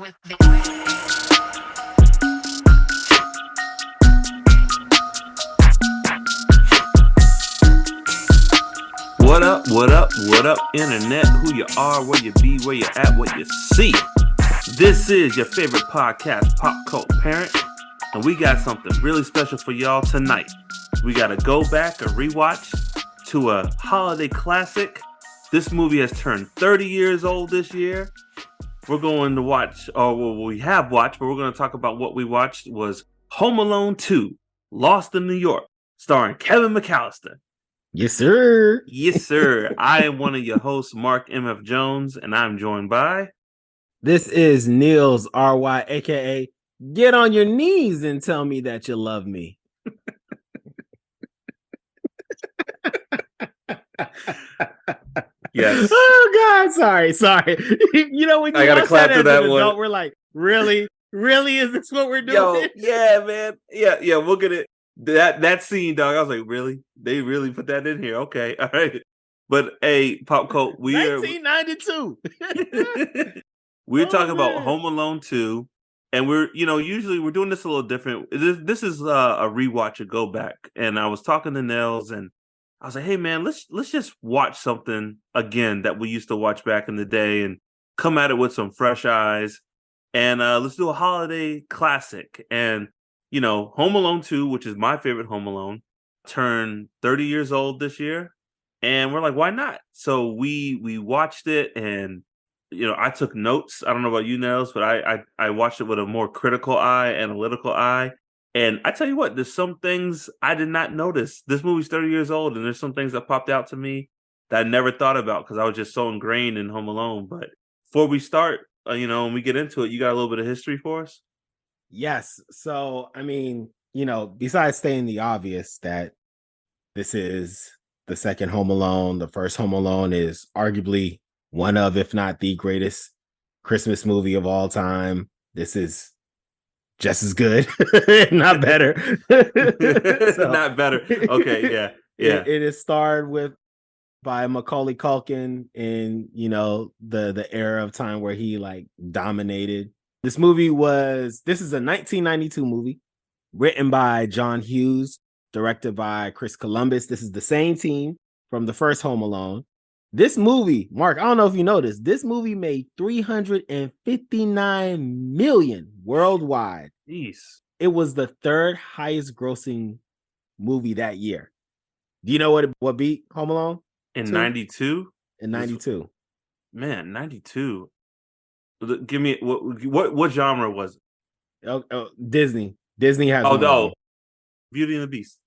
What up, what up, what up, internet? Who you are, where you be, where you at, what you see. This is your favorite podcast, Pop Cult Parent, and we got something really special for y'all tonight. We got to go back, a rewatch to a holiday classic. This movie has turned 30 years old this year. We're going to watch, or well, we have watched, but we're going to talk about what we watched was Home Alone 2, Lost in New York, starring Kevin McAllister. Yes, sir. Yes, sir. I am one of your hosts, Mark M.F. Jones, and I'm joined by... This is Niels R.Y., a.k.a. Get on your knees and tell me that you love me. Yes. Oh, God. Sorry. You know, when you I gotta clap to that one. Adult, we're like, really? Really? Is this what we're doing? Yo, yeah, man. Yeah, we'll get it. That scene, dog, I was like, really? They really put that in here? Okay, all right. But hey, Pop Cult, we 1992. We're talking about Home Alone 2, and usually we're doing this a little different. This is a rewatch, a go back. And I was talking to Nels, and I was like, hey man, let's just watch something again that we used to watch back in the day and come at it with some fresh eyes. And let's do a holiday classic. And Home Alone 2, which is my favorite Home Alone, turned 30 years old this year. And we're like, why not? So we watched it, and I took notes. I don't know about you, Nels, but I watched it with a more critical eye, analytical eye. And I tell you what, there's some things I did not notice. This movie's 30 years old, and there's some things that popped out to me that I never thought about because I was just so ingrained in Home Alone. But before we start, and we get into it, you got a little bit of history for us? Yes. So, I mean, besides stating the obvious that this is the second Home Alone, the first Home Alone is arguably one of, if not the greatest Christmas movie of all time. This is just as good, not better. Not better. Okay, yeah. It is starred by Macaulay Culkin in, the era of time where he dominated. This is a 1992 movie written by John Hughes, directed by Chris Columbus. This is the same team from the first Home Alone. This movie, Mark, I don't know if you noticed, this movie made $359 million worldwide. Jeez. It was the third highest grossing movie that year. Do you know what beat Home Alone? In 92? In 92. Man, 92. Give me what genre was it? Disney. Disney has Beauty and the Beast.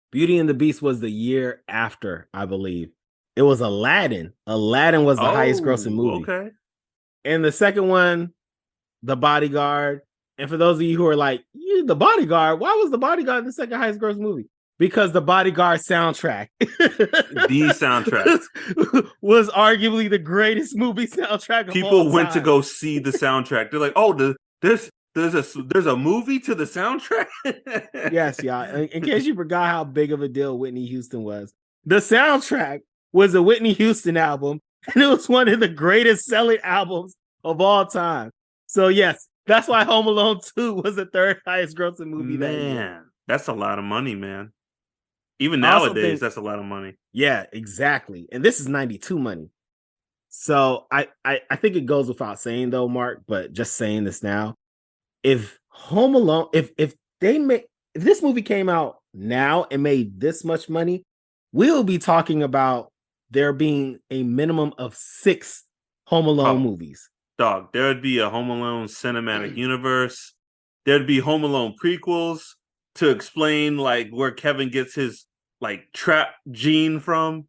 Beauty and the Beast was the year after, I believe. It was Aladdin. Aladdin was the highest grossing movie. Okay. And the second one, The Bodyguard. And for those of you who are like, The Bodyguard, why was The Bodyguard the second highest grossing movie? Because the Bodyguard soundtrack, the soundtrack, was arguably the greatest movie soundtrack of People all time. went to go see the soundtrack. They're like, oh, there's a movie to the soundtrack. Yes, y'all. In case you forgot how big of a deal Whitney Houston was, the soundtrack was a Whitney Houston album, and it was one of the greatest selling albums of all time. So yes, that's why Home Alone 2 was the third highest grossing movie that year. Man, that's a lot of money, man. Even nowadays, that's a lot of money. Yeah, exactly. And this is 92 money. So I think it goes without saying though, Mark, but just saying this now, if Home Alone, if this movie came out now and made this much money, we'll be talking about there being a minimum of 6 Home Alone movies. Dog, there would be a Home Alone cinematic universe. There'd be Home Alone prequels to explain where Kevin gets his trap gene from.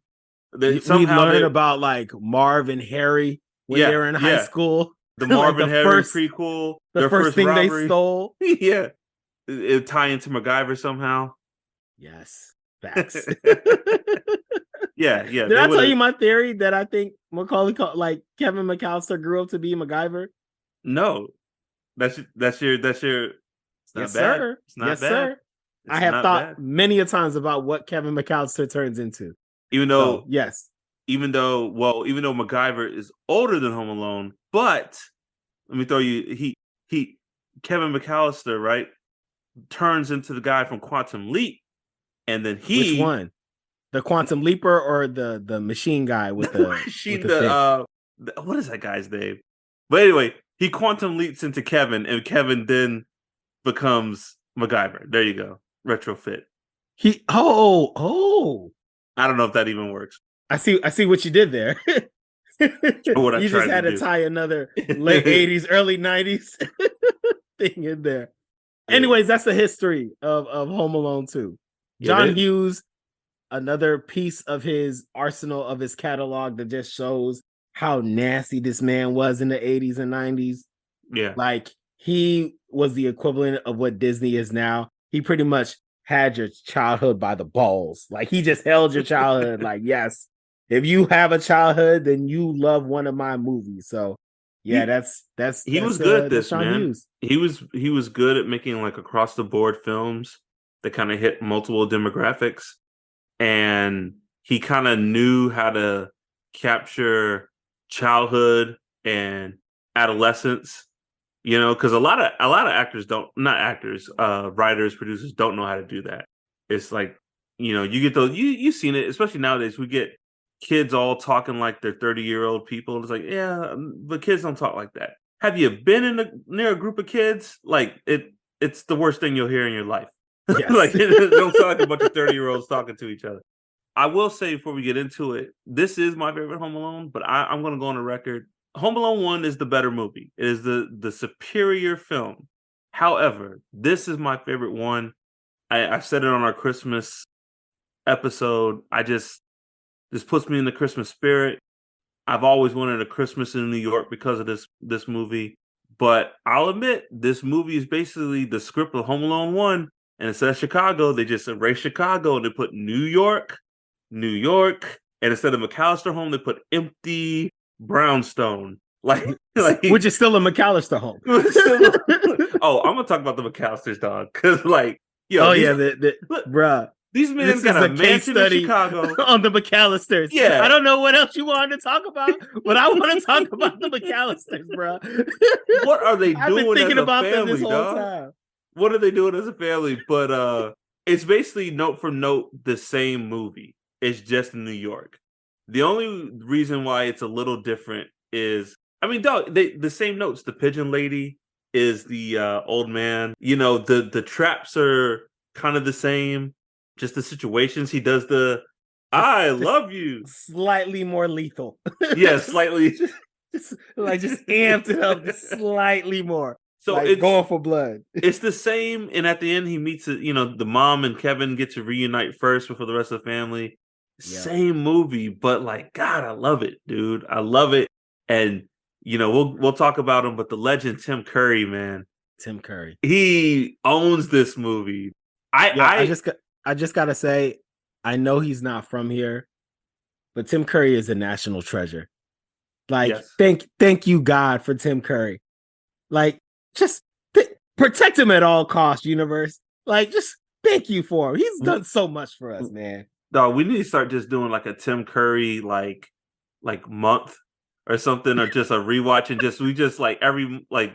We learn about Marv and Harry when they were in high school. The Marv and Harry prequel. The first thing robbery they stole. Yeah. It tie into MacGyver somehow. Yes. Facts. Yeah. Did I tell you my theory that I think Kevin McAllister grew up to be MacGyver? No. That's your it's not yes, bad. Sir. It's not yes, bad. Sir. I have thought many a times about what Kevin McAllister turns into. Even though yes. Even though MacGyver is older than Home Alone, but let me throw you. He Kevin McAllister, right, turns into the guy from Quantum Leap, and then Which he one? The Quantum Leaper or the machine guy with the she thing? what is that guy's name? But anyway, he quantum leaps into Kevin, and Kevin then becomes MacGyver. There you go, retrofit. Oh. I don't know if that even works. I see what you did there. Or what I You just tried had to to do. tie another late 80s, early 90s thing in there. Yeah. Anyways, that's the history of Home Alone 2. John Hughes, another piece of his arsenal of his catalog that just shows how nasty this man was in the 80s and 90s. Yeah. Like, he was the equivalent of what Disney is now. He pretty much had your childhood by the balls. Like, he just held your childhood. Like, yes, if you have a childhood, then you love one of my movies. So yeah, he was good at this, John man. Hughes. He was good at making like across the board films that kind of hit multiple demographics, and he kind of knew how to capture childhood and adolescence. You know, because a lot of actors don't, not actors, writers, producers don't know how to do that. It's like, you know, you get those, you've seen it, especially nowadays. We get kids all talking like they're 30-year-old people. It's like, yeah, but kids don't talk like that. Have you been near a group of kids? Like it's the worst thing you'll hear in your life. Yes. Like it don't sound like a bunch of 30-year-olds talking to each other. I will say before we get into it, this is my favorite Home Alone, but I'm going to go on the record. Home Alone 1 is the better movie. It is the superior film. However, this is my favorite one. I said it on our Christmas episode. This puts me in the Christmas spirit. I've always wanted a Christmas in New York because of this movie. But I'll admit, this movie is basically the script of Home Alone 1. And instead of Chicago, they just erased Chicago and they put New York. And instead of McAllister home, they put empty brownstone. Like which is still a McAllister home. Oh, I'm gonna talk about the McAllisters, dog. Because bruh. These men got a mansion in Chicago on the McAllisters. Yeah. I don't know what else you wanted to talk about, but I want to talk about the McAllisters, bro. What are they doing? I've been thinking as a about family, them this whole dog? time. What are they doing as a family? But it's basically note for note the same movie. It's just in New York. The only reason why it's a little different is, I mean, dog, the same notes. The pigeon lady is the old man. You know, the traps are kind of the same. Just the situations. He does I love you. Slightly more lethal. Yeah, slightly. just amped it up slightly more. So like it's going for blood. It's the same. And at the end, he meets, the mom and Kevin get to reunite first before the rest of the family. Yeah. Same movie, but like, God, I love it, dude. I love it. And, we'll talk about him, but the legend, Tim Curry, man. Tim Curry. He owns this movie. I just got to say, I know he's not from here, but Tim Curry is a national treasure. Like, yes. Thank you, God, for Tim Curry. Like, just protect him at all costs, universe. Like, just thank you for him. He's done so much for us, man. Dog, we need to start just doing like a Tim Curry like month or something, or just a rewatch, and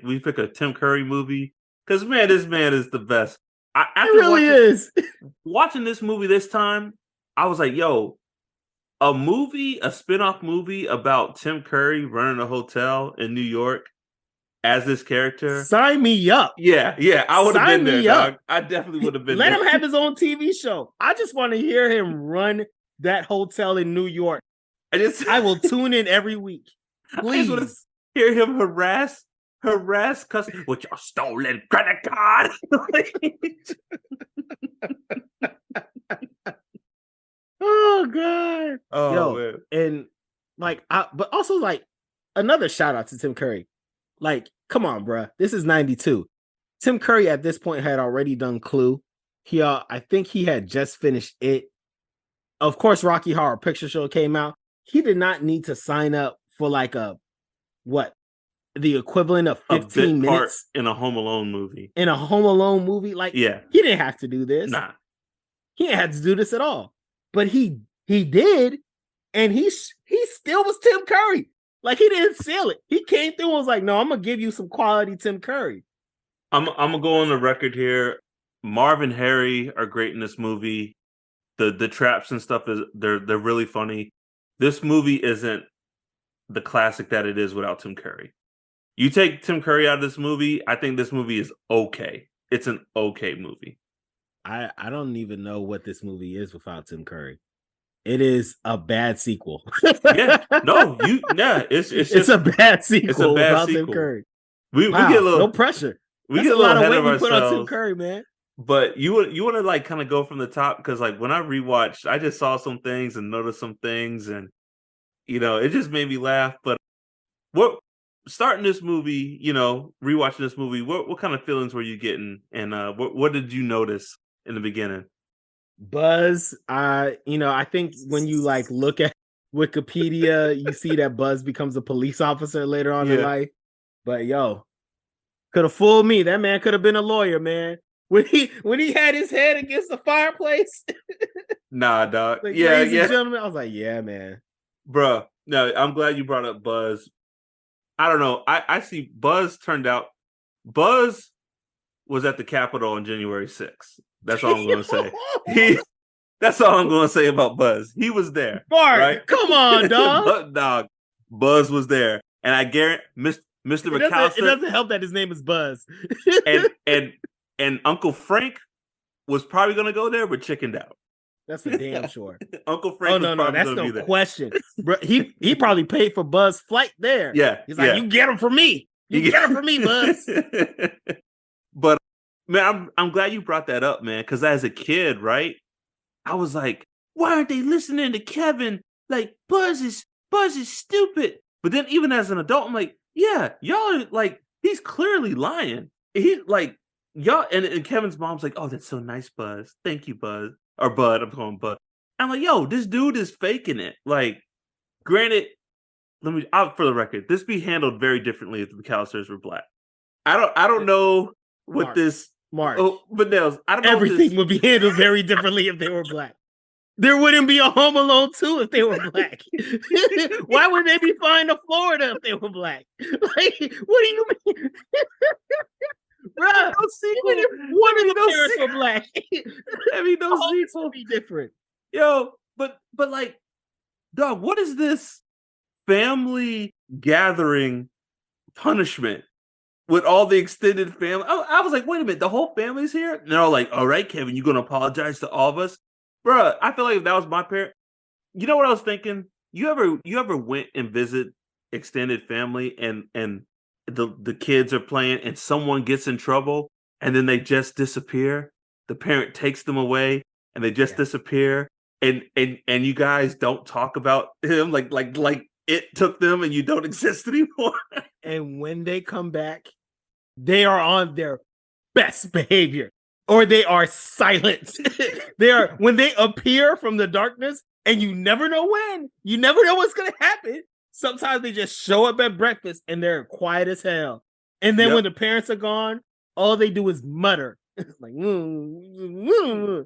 we pick a Tim Curry movie, because man, this man is the best. It really is. Watching this movie this time, I was like, yo, a spinoff movie about Tim Curry running a hotel in New York as this character. Sign me up. Yeah, I would have been there, dog. I definitely would have been there. Let him have his own TV show. I just want to hear him run that hotel in New York. I will tune in every week. Please. I just want to hear him harass customers with your stolen credit card. Oh God. Oh man. And but also like another shout out to Tim Curry. Like, come on, bro. This is 92. Tim Curry at this point had already done Clue. I think he had just finished it. Of course, Rocky Horror Picture Show came out. He did not need to sign up for like the equivalent of 15 minutes in a Home Alone movie. In a Home Alone movie, like, yeah, he didn't have to do this. Nah, he didn't have to do this at all. But he did, and he still was Tim Curry. Like he didn't seal it. He came through and was like, "No, I'm gonna give you some quality Tim Curry." I'm gonna go on the record here. Marv and Harry are great in this movie. The traps and stuff is they're really funny. This movie isn't the classic that it is without Tim Curry. You take Tim Curry out of this movie, I think this movie is okay. It's an okay movie. I don't even know what this movie is without Tim Curry. It is a bad sequel. Yeah, no, it's it's a bad sequel it's a bad without sequel. Tim Curry. We Wow, get a little no pressure. we That's get a a little lot of ahead weight of you put on Tim ourselves. Curry, man. But you want to like kind of go from the top because like when I rewatched, I just saw some things and noticed some things, and it just made me laugh. But what starting this movie, rewatching this movie, what kind of feelings were you getting, and what did you notice in the beginning? Buzz, I think when you like look at Wikipedia, you see that Buzz becomes a police officer later on in life. But yo, could have fooled me. That man could have been a lawyer, man. When he had his head against the fireplace. Nah, dog. Like, Yeah, ladies yeah, and gentlemen, I was like, yeah, man. bro. No, I'm glad you brought up Buzz. I don't know. I see Buzz turned out. Buzz was at the Capitol on January 6th. That's all I'm going to say. That's all I'm going to say about Buzz. He was there. Bart, right? Come on, dog. But, dog. Buzz was there. And I guarantee Mr. McAllister. It doesn't help that his name is Buzz. and Uncle Frank was probably going to go there, but chickened out. That's for damn sure. Uncle Frank was probably that's going to be there. No question. Bro, he probably paid for Buzz's flight there. Yeah. He's like, you get him for me. You get him for me, Buzz. But man, I'm glad you brought that up, man, because as a kid, right, I was like, why aren't they listening to Kevin? Like, Buzz is stupid. But then even as an adult, I'm like, yeah, y'all are like, he's clearly lying. He like y'all and Kevin's mom's like, oh, that's so nice, Buzz. Thank you, Buzz. Or Bud, I'm calling Bud. I'm like, yo, this dude is faking it. Like, granted, for the record, this be handled very differently if the McAllisters were black. I don't know what this Mark. Oh, but Nels, I don't know. Everything would be handled very differently if they were black. There wouldn't be a Home Alone 2 if they were black. Why would they be flying to Florida if they were black? Like, what do you mean? Bruh, no sequel. One of the parents were black. I mean, no sequel would be different. Yo, but like, dog, what is this family gathering punishment with all the extended family? I was like, wait a minute, the whole family's here? And they're all like, all right, Kevin, you gonna apologize to all of us? Bruh, I feel like if that was my parent, you know what I was thinking? You ever went and visit extended family and the kids are playing and someone gets in trouble and then they just disappear? The parent takes them away and they just disappear, and you guys don't talk about him like it took them and you don't exist anymore. And when they come back, they are on their best behavior. Or they are silent. When they appear from the darkness, and you never know when. You never know what's gonna happen. Sometimes they just show up at breakfast and they're quiet as hell. And then when the parents are gone, all they do is mutter. Like,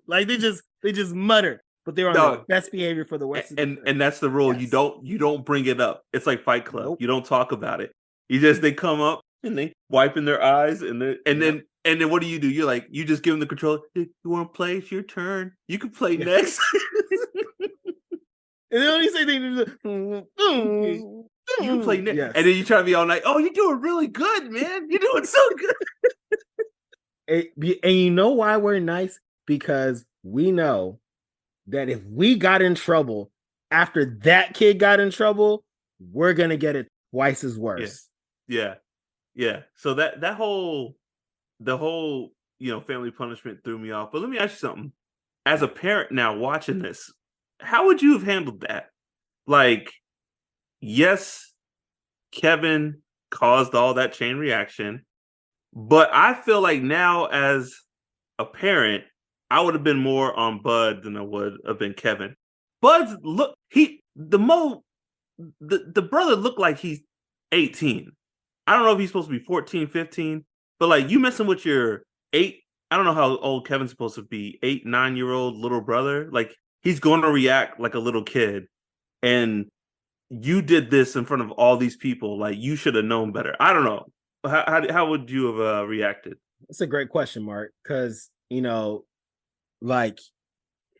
like they just mutter. But they're on their best behavior for the rest of the and that's the rule. Yes. You don't bring it up. It's like Fight Club. Nope. You don't talk about it. They come up and they wiping their eyes and then what do? You're like, you just give them the controller. You want to play? It's your turn. You can play next. And they only say things. You can play next. Yes. And then you try to be all night. Oh, you're doing really good, man. You're doing so good. And you know why we're nice? Because we know that if we got in trouble after that kid got in trouble, we're gonna get it twice as worse. Yeah. So the whole family punishment threw me off. But let me ask you something. As a parent now watching this, how would you have handled that? Like, yes, Kevin caused all that chain reaction, but I feel like now as a parent, I would have been more on Bud than I would have been Kevin. Bud's the brother looked like he's 18. I don't know if he's supposed to be 14, 15, but like you messing with your 8, I don't know how old Kevin's supposed to be, 8, 9-year-old little brother. Like he's going to react like a little kid. And you did this in front of all these people. Like, you should have known better. I don't know. How would you have reacted? That's a great question, Mark, because like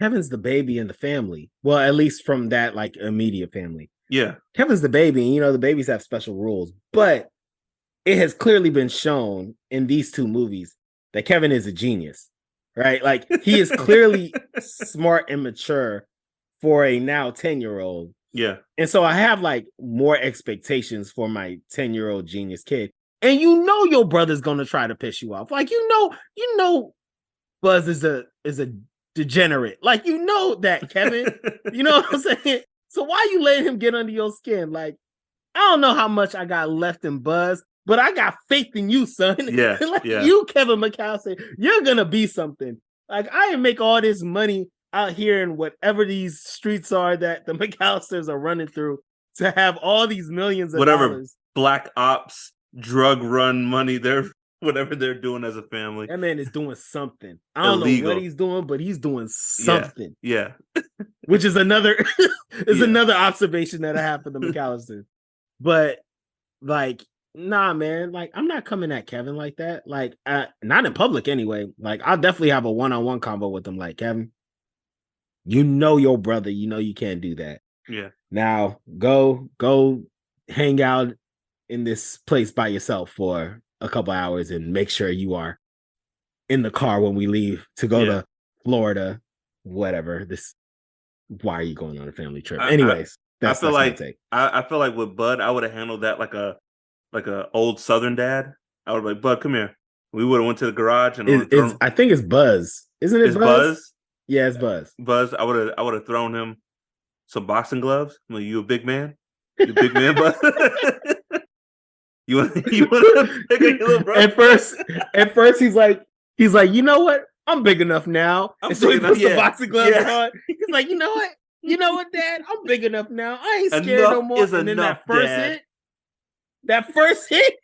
Kevin's the baby in the family. Well, at least from that like immediate family. Yeah. Kevin's the baby, and the babies have special rules, but it has clearly been shown in these two movies that Kevin is a genius, right? Like he is clearly smart and mature for a now 10-year-old. Yeah. And so I have like more expectations for my 10-year-old genius kid. And your brother's gonna try to piss you off. Like Buzz is a degenerate. Like that, Kevin. You know what I'm saying? So why you letting him get under your skin? Like, I don't know how much I got left in Buzz, but I got faith in you, son. Yeah. Like yeah. you, Kevin McAllister, you're gonna be something. Like I didn't make all this money out here in whatever these streets are that the McAllisters are running through to have all these millions of dollars. Black ops, drug run money, whatever they're doing as a family. That man is doing something. I don't know what he's doing, but he's doing something. Yeah. Which is another another observation that I have for the McAllisters. But like, nah, man, like I'm not coming at Kevin like that. Like not in public anyway. Like I'll definitely have a one-on-one combo with him. Like, Kevin, your brother, you can't do that. Yeah. Now go hang out in this place by yourself for a couple hours and make sure you are in the car when we leave to go to Florida, whatever. Why are you going on a family trip? Anyways, I feel like with Bud, I would have handled that like a old Southern dad. I would be like, Bud, come here. We would have went to the garage and I think it's Buzz. Isn't it Buzz? Yeah, it's Buzz. Buzz, I would have thrown him some boxing gloves. Like, you a big man? You a big man, Buzz? You want to pick your little brother? At first he's like, you know what? I'm big enough now. And so he puts the boxing gloves on. He's like, you know what, Dad? I'm big enough now. I ain't scared no more. And then that first hit,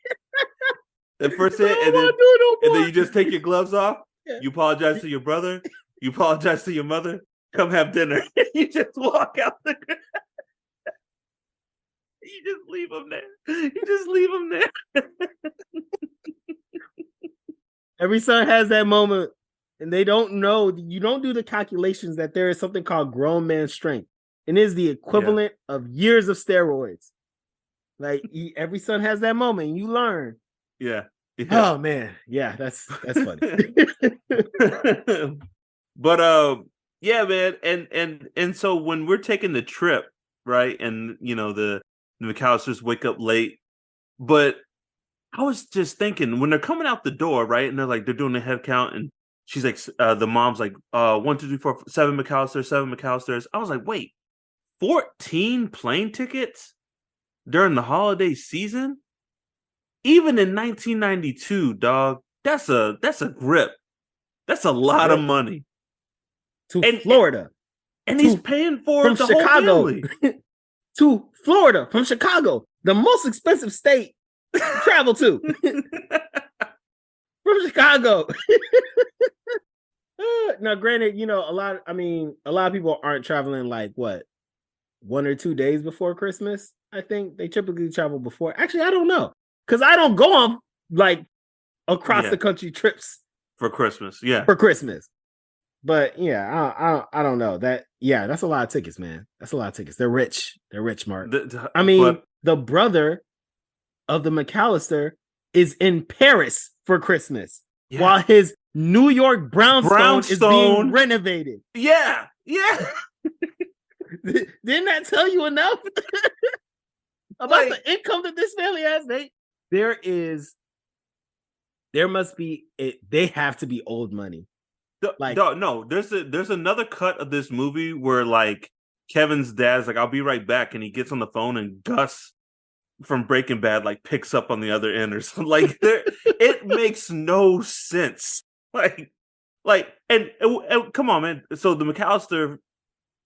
and then you just take your gloves off. Yeah. You apologize to your brother. You apologize to your mother. Come have dinner. You just walk out the. You just leave him there. Every son has that moment, and they don't know. You don't do the calculations that there is something called grown man strength, and it is the equivalent of years of steroids. Like every son has that moment, and you learn. Yeah. Oh man, yeah, that's funny. But yeah, man, and so when we're taking the trip, right, and the McAllisters wake up late, but I was just thinking when they're coming out the door, right, and they're doing the head count, and she's like, the mom's like, 1, 2, 3, 4, 7 McAllisters. I was like, wait, 14 plane tickets during the holiday season? Even in 1992, dog, that's a grip. That's a lot of money. To Florida. And he's paying for the Chicago. whole family. To Florida from Chicago, the most expensive state to travel to. From Chicago. Now, granted, a lot of people aren't traveling like what, 1 or 2 days before Christmas. I think they typically travel before. Actually, I don't know, because I don't go on like across the country trips for Christmas. Yeah, for Christmas. But yeah, I don't know that. Yeah, that's a lot of tickets, man. That's a lot of tickets. They're rich. They're rich, Mark. The brother of the McAllister is in Paris for Christmas, while his New York brownstone is being renovated. Yeah. Didn't that tell you enough about the income that this family has? They have to be old money. No, there's another cut of this movie where like Kevin's dad's like, I'll be right back, and he gets on the phone, and Gus from Breaking Bad like picks up on the other end or something. Like it makes no sense. And come on, man. So the McAllister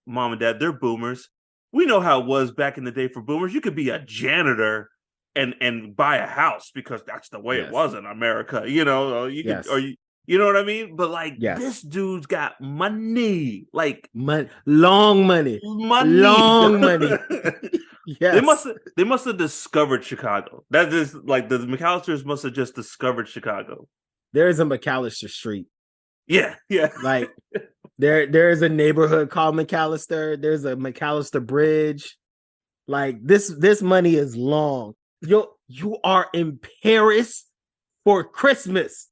mom and dad, they're boomers. We know how it was back in the day for boomers. You could be a janitor and buy a house because that's the way it was in America. You know what I mean? But like Yes. this dude's got money. Like long money. Long money. Yes. They must have discovered Chicago. That is like the McAllisters must have just discovered Chicago. There is a McAllister Street. Yeah, yeah. Like there is a neighborhood called McAllister. There's a McAllister Bridge. Like this money is long. You are in Paris for Christmas.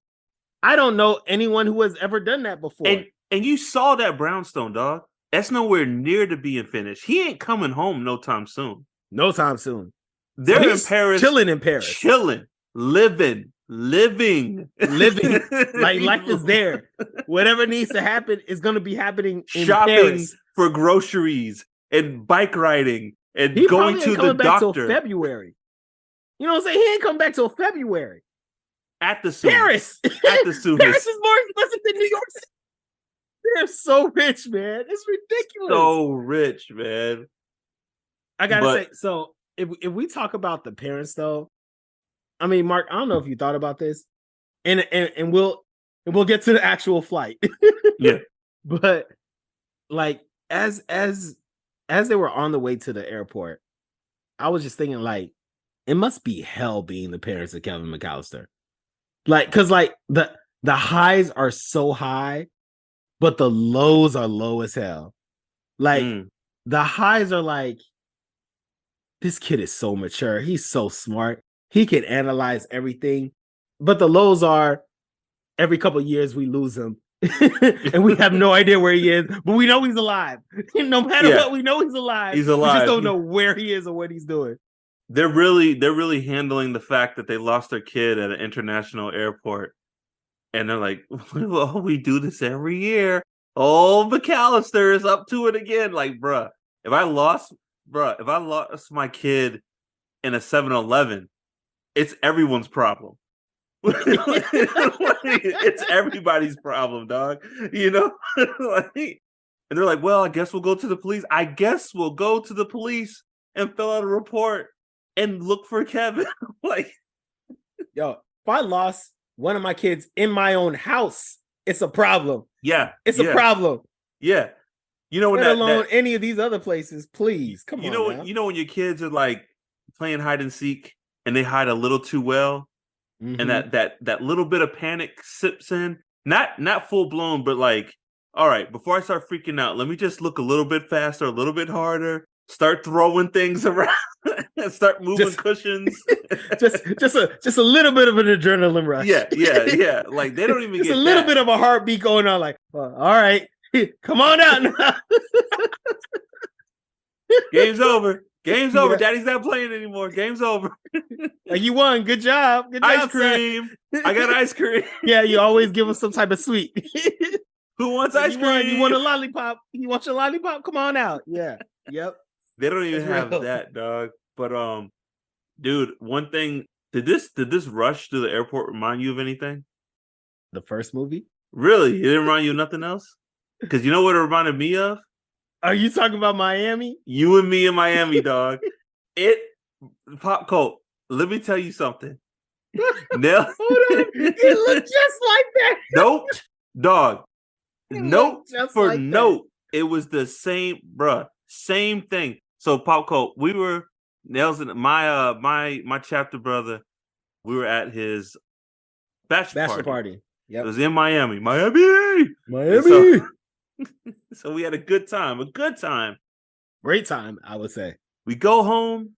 I don't know anyone who has ever done that before. And you saw that brownstone, dog. That's nowhere near to being finished. He ain't coming home no time soon. No time soon. They're in Paris. Chilling in Paris. Chilling. Living. Like life is there. Whatever needs to happen is going to be happening in Shopping Paris. For groceries and bike riding and He going to the doctor. Till February. You know what I'm saying? He ain't come back till February. At the soonest. Paris. At the soonest. Paris is more expensive than New York City. They're so rich, man. It's ridiculous. So rich, man. I gotta say, so if we talk about the parents, though, I mean, Mark, I don't know if you thought about this, and we'll get to the actual flight. Yeah, but like as they were on the way to the airport, I was just thinking, like, it must be hell being the parents of Kevin McAllister. Like, because like the highs are so high, but the lows are low as hell. Like the highs are like, this kid is so mature. He's so smart. He can analyze everything. But the lows are, every couple of years we lose him. And we have no idea where he is, but we know he's alive. No matter what, we know he's alive. He's alive. We just don't know where he is or what he's doing. They're really handling the fact that they lost their kid at an international airport. And they're like, well, we do this every year. Oh, McAllister is up to it again. Like, bruh, if I lost my kid in a 7-Eleven, it's everyone's problem. It's everybody's problem, dog. You know? And they're like, well, I guess we'll go to the police. I guess we'll go to the police and fill out a report and look for Kevin. Like, yo, if I lost one of my kids in my own house, it's a problem. Yeah. It's a problem. Yeah. You know, when let alone any of these other places, please. Come on. You know when your kids are like playing hide and seek and they hide a little too well, and that little bit of panic sips in, not full blown, but like, all right, before I start freaking out, let me just look a little bit faster, a little bit harder, start throwing things around, start moving cushions. just a little bit of an adrenaline rush. Yeah. Like they don't even just get a little bit of a heartbeat going on. Like, all right, come on out now. Game's over. Game's over. Daddy's not playing anymore. Game's over. Like, you won. Good job. Good ice job, cream. I got ice cream. Yeah, you always give us some type of sweet. Who wants ice cream? You want a lollipop? You want your lollipop? Come on out. Yeah. Yep. They don't even have that, dog. But dude, one thing, did this rush to the airport remind you of anything? The first movie? Really? It didn't remind you of nothing else? Because you know what it reminded me of? Are you talking about Miami? You and me in Miami, dog. Pop Cult, let me tell you something. Hold on. It looked just like that. Nope, dog. Note for like note. It was the same, bruh. Same thing. So Pop Cult, we were Nelson, my chapter brother. We were at his bachelor party. Yep. It was in Miami. So we had a good time. Great time, I would say. We go home,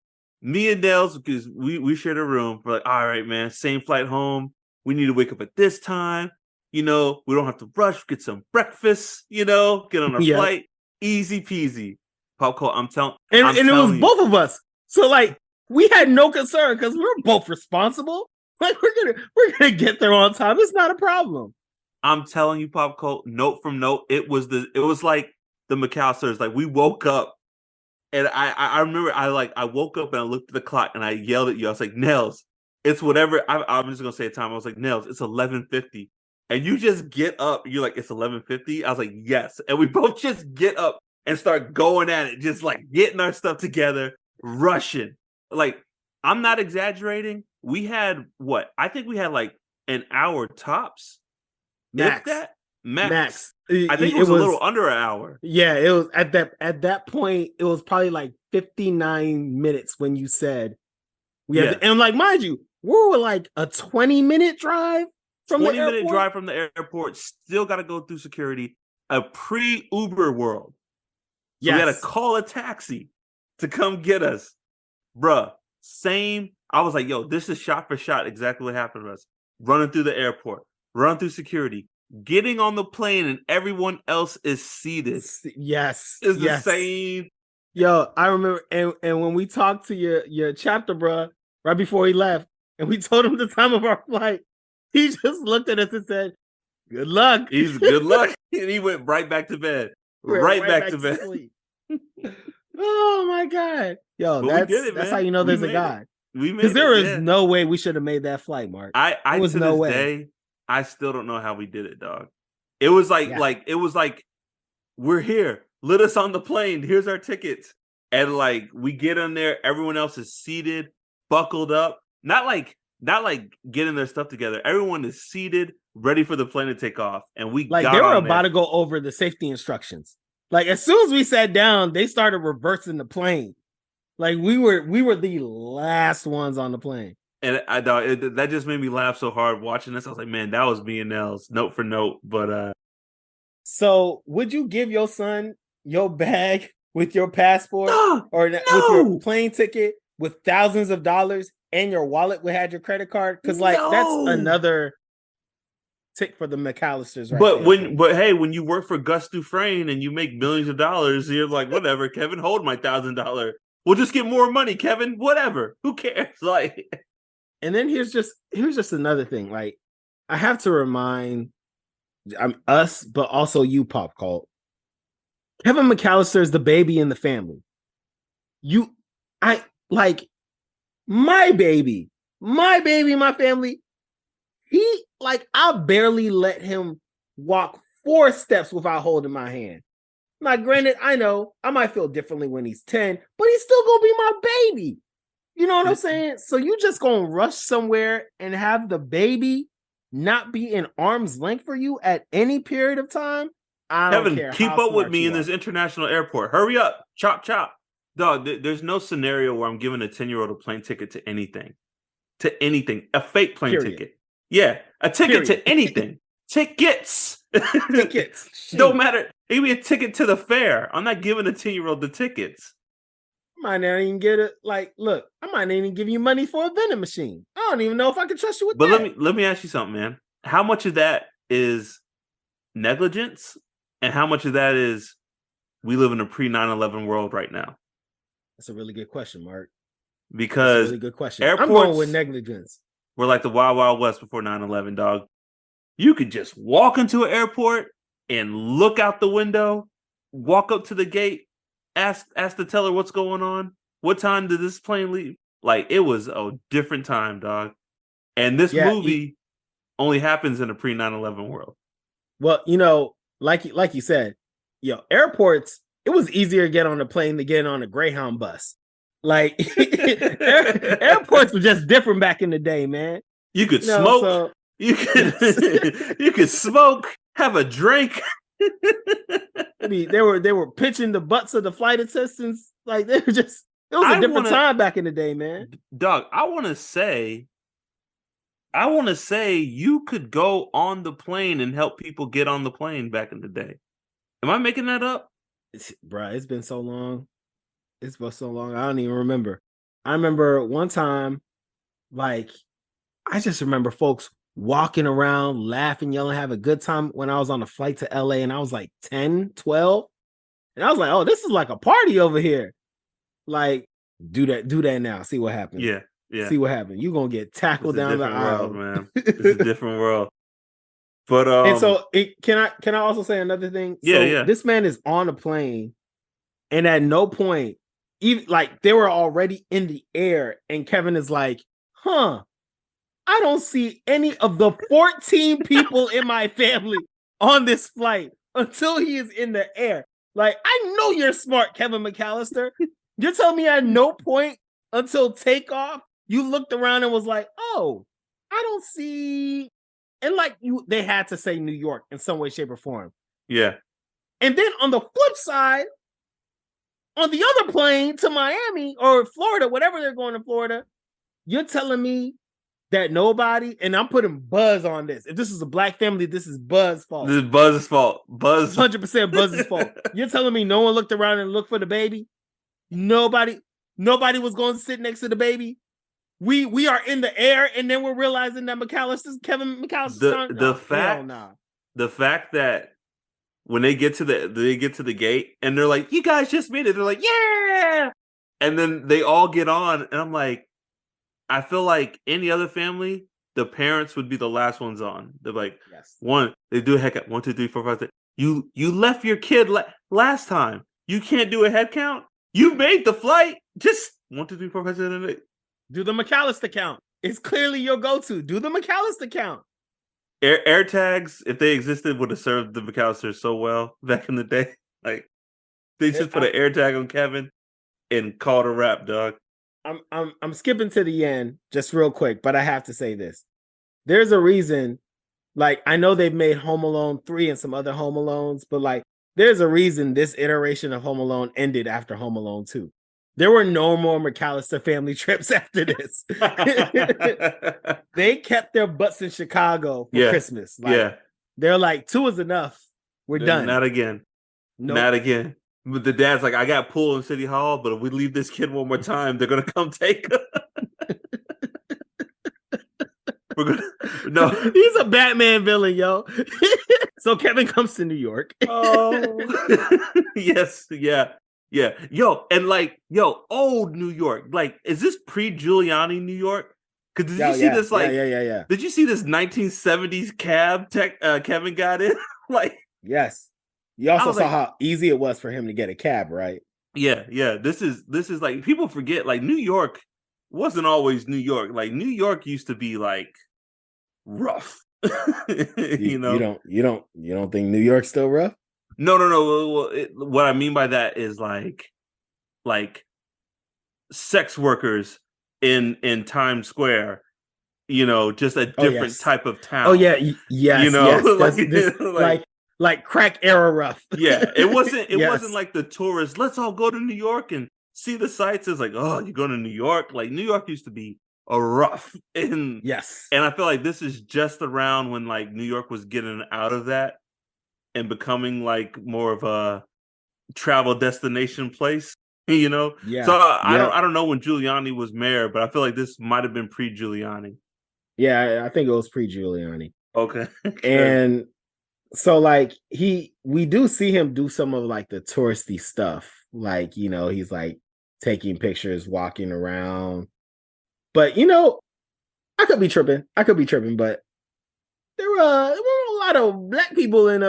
me and Nels, because we shared a room. We're like, all right, man, same flight home. We need to wake up at this time. You know, we don't have to rush, get some breakfast, you know, get on a flight. Easy peasy. Pop Cult, I'm telling you. And it was both of us. So like we had no concern because we're both responsible. Like we're gonna get there on time. It's not a problem. I'm telling you, Pop Cult, note from note, it was like the McAllisters. Like we woke up and I remember I woke up and I looked at the clock and I yelled at you. I was like, Nels, it's whatever. I'm just gonna say a time. I was like, Nels, it's 11:50. And you just get up. You're like, it's 11:50. I was like, yes. And we both just get up and start going at it, just like getting our stuff together, rushing. Like, I'm not exaggerating. We had I think we had like an hour tops If Max. that, max. Max. I think it was a little under an hour. Yeah, it was at that point, it was probably like 59 minutes when you said we have to, and like mind you, we were like a 20-minute drive from 20-minute drive from the airport, still got to go through security, a pre-Uber world. So we had to call a taxi to come get us. Bruh, same. I was like, yo, this is shot for shot exactly what happened to us. Running through the airport, running through security, getting on the plane, and everyone else is seated. Yes. It's the same. Yo, I remember, and when we talked to your chapter, bruh, right before he left, and we told him the time of our flight, he just looked at us and said, good luck. He's good luck. And he went right back to bed. Right back to bed. Sleep. Oh my God. Yo, but that's how you know there's a God. We made it. Because there is no way we should have made that flight, Mark. I was to this day, I still don't know how we did it, dog. It was like we're here. Let us on the plane. Here's our tickets. And like we get on there, everyone else is seated, buckled up. Not like getting their stuff together. Everyone is seated, ready for the plane to take off. And we like they were about to go over the safety instructions. Like as soon as we sat down, they started reversing the plane. Like we were the last ones on the plane. And I thought that just made me laugh so hard watching this. I was like, man, that was me and Nels, note for note. But so would you give your son your bag with your passport with your plane ticket with thousands of dollars and your wallet would have your credit card? Because that's another tick for the McAllisters, right? But hey, when you work for Gus Dufresne and you make millions of dollars, you're like, whatever, Kevin, hold my $1,000. We'll just get more money, Kevin. Whatever. Who cares? Like, and then here's just another thing. Like, I have to remind us, but also you, Pop Cult. Kevin McAllister is the baby in the family. My baby, my family. I barely let him walk 4 steps without holding my hand. Now, granted, I know I might feel differently when he's 10, but he's still gonna be my baby. You know what I'm saying? So you just gonna rush somewhere and have the baby not be in arm's length for you at any period of time? I don't care. Keep up with me in this international airport. Hurry up. Chop, chop. Dog, there's no scenario where I'm giving a 10-year-old a plane ticket to anything. To anything. A fake plane ticket. Yeah, a ticket to anything. Tickets. Don't matter. It could be a ticket to the fair. I'm not giving a 10-year-old the tickets. I might not even get it. Like, look, I might not even give you money for a vending machine. I don't even know if I can trust you with that. But let me ask you something, man. How much of that is negligence, and how much of that is we live in a pre-9/11 world right now? That's a really good question, Mark. Because that's a really good question. Airports, I'm going with negligence. We're like the Wild Wild West before 9/11, dog. You could just walk into an airport and look out the window, walk up to the gate, ask the teller what's going on. What time did this plane leave? Like, it was a different time, dog. And this movie only happens in a pre-9/11 world. Well, like you said, airports, it was easier to get on a plane than get on a Greyhound bus. Like, airports were just different back in the day, man. You could smoke. You could smoke, have a drink. I mean, they were pitching the butts of the flight attendants. Like, it was a different time back in the day, man. Dog, I want to say you could go on the plane and help people get on the plane back in the day. Am I making that up? Bruh, it's been so long. It's been so long. I don't even remember. I remember one time, I just remember folks walking around, laughing, yelling, having a good time when I was on a flight to LA and I was like 10, 12. And I was like, oh, this is like a party over here. Like, do that now. See what happens. Yeah. See what happens. You're going to get tackled down the aisle. Man. It's a different world. But and so can I also say another thing? Yeah. This man is on a plane and at no point, even they were already in the air, and Kevin is like, I don't see any of the 14 people in my family on this flight until he is in the air. Like, I know you're smart, Kevin McAllister. You're telling me at no point until takeoff, you looked around and was like, oh, I don't see And like they had to say New York in some way, shape, or form. Yeah. And then on the flip side, on the other plane to Miami or Florida, whatever they're going to Florida, you're telling me that nobody, and I'm putting Buzz on this. If this is a black family, this is Buzz's fault. This is Buzz's fault. Buzz 100% Buzz's fault. You're telling me no one looked around and looked for the baby? Nobody was going to sit next to the baby. We are in the air, and then we're realizing that Kevin McAllister's the fact that when they get to the gate and they're like, "You guys just made it," they're like, "Yeah!" And then they all get on, and I'm like, I feel like any other family, the parents would be the last ones on. They're like, yes. They do a head count. 1, 2, 3, 4, 5, 6. You left your kid last time. You can't do a head count. You made the flight. Just 1, 2, 3, 4, 5, 6, 7, 8. Do the McAllister count. It's clearly your go-to. Do the McAllister count. Air tags, if they existed, would have served the McAllisters so well back in the day. Like they just put an air tag on Kevin and called a wrap, dog. I'm skipping to the end just real quick, but I have to say this. There's a reason, like I know they've made Home Alone 3 and some other Home Alones, but like there's a reason this iteration of Home Alone ended after Home Alone 2. There were no more McAllister family trips after this. They kept their butts in Chicago for Christmas. Like, they're like, 2 is enough. We're done. Not again. Nope. Not again. But the dad's like, I got pulled in City Hall, but if we leave this kid one more time, they're gonna come take us. No, he's a Batman villain, yo. So Kevin comes to New York. Oh, yes, yeah. Yo, and like, old New York. Like, is this pre-Giuliani New York? Because did you see this? Like, yeah. Did you see this 1970s cab Kevin got in? Like, yes. You also saw how easy it was for him to get a cab, right? Yeah. This is like, people forget, like, New York wasn't always New York. Like, New York used to be like rough. You don't think New York's still rough? No. What I mean by that is like sex workers in Times Square. You know, just a different type of town. Oh yeah, yes. You know, like crack era rough. Yeah, it wasn't like the tourists. Let's all go to New York and see the sights. It's like, oh, you're going to New York. Like, New York used to be a rough. And I feel like this is just around when like New York was getting out of that and becoming like more of a travel destination place. You know, so I don't know when Giuliani was mayor, but I feel like this might have been pre-Giuliani. Yeah, I think it was pre-Giuliani. Okay, and so like we do see him do some of like the touristy stuff, like, you know, he's like taking pictures, walking around. But you know, I could be tripping, but there were a lot of black people in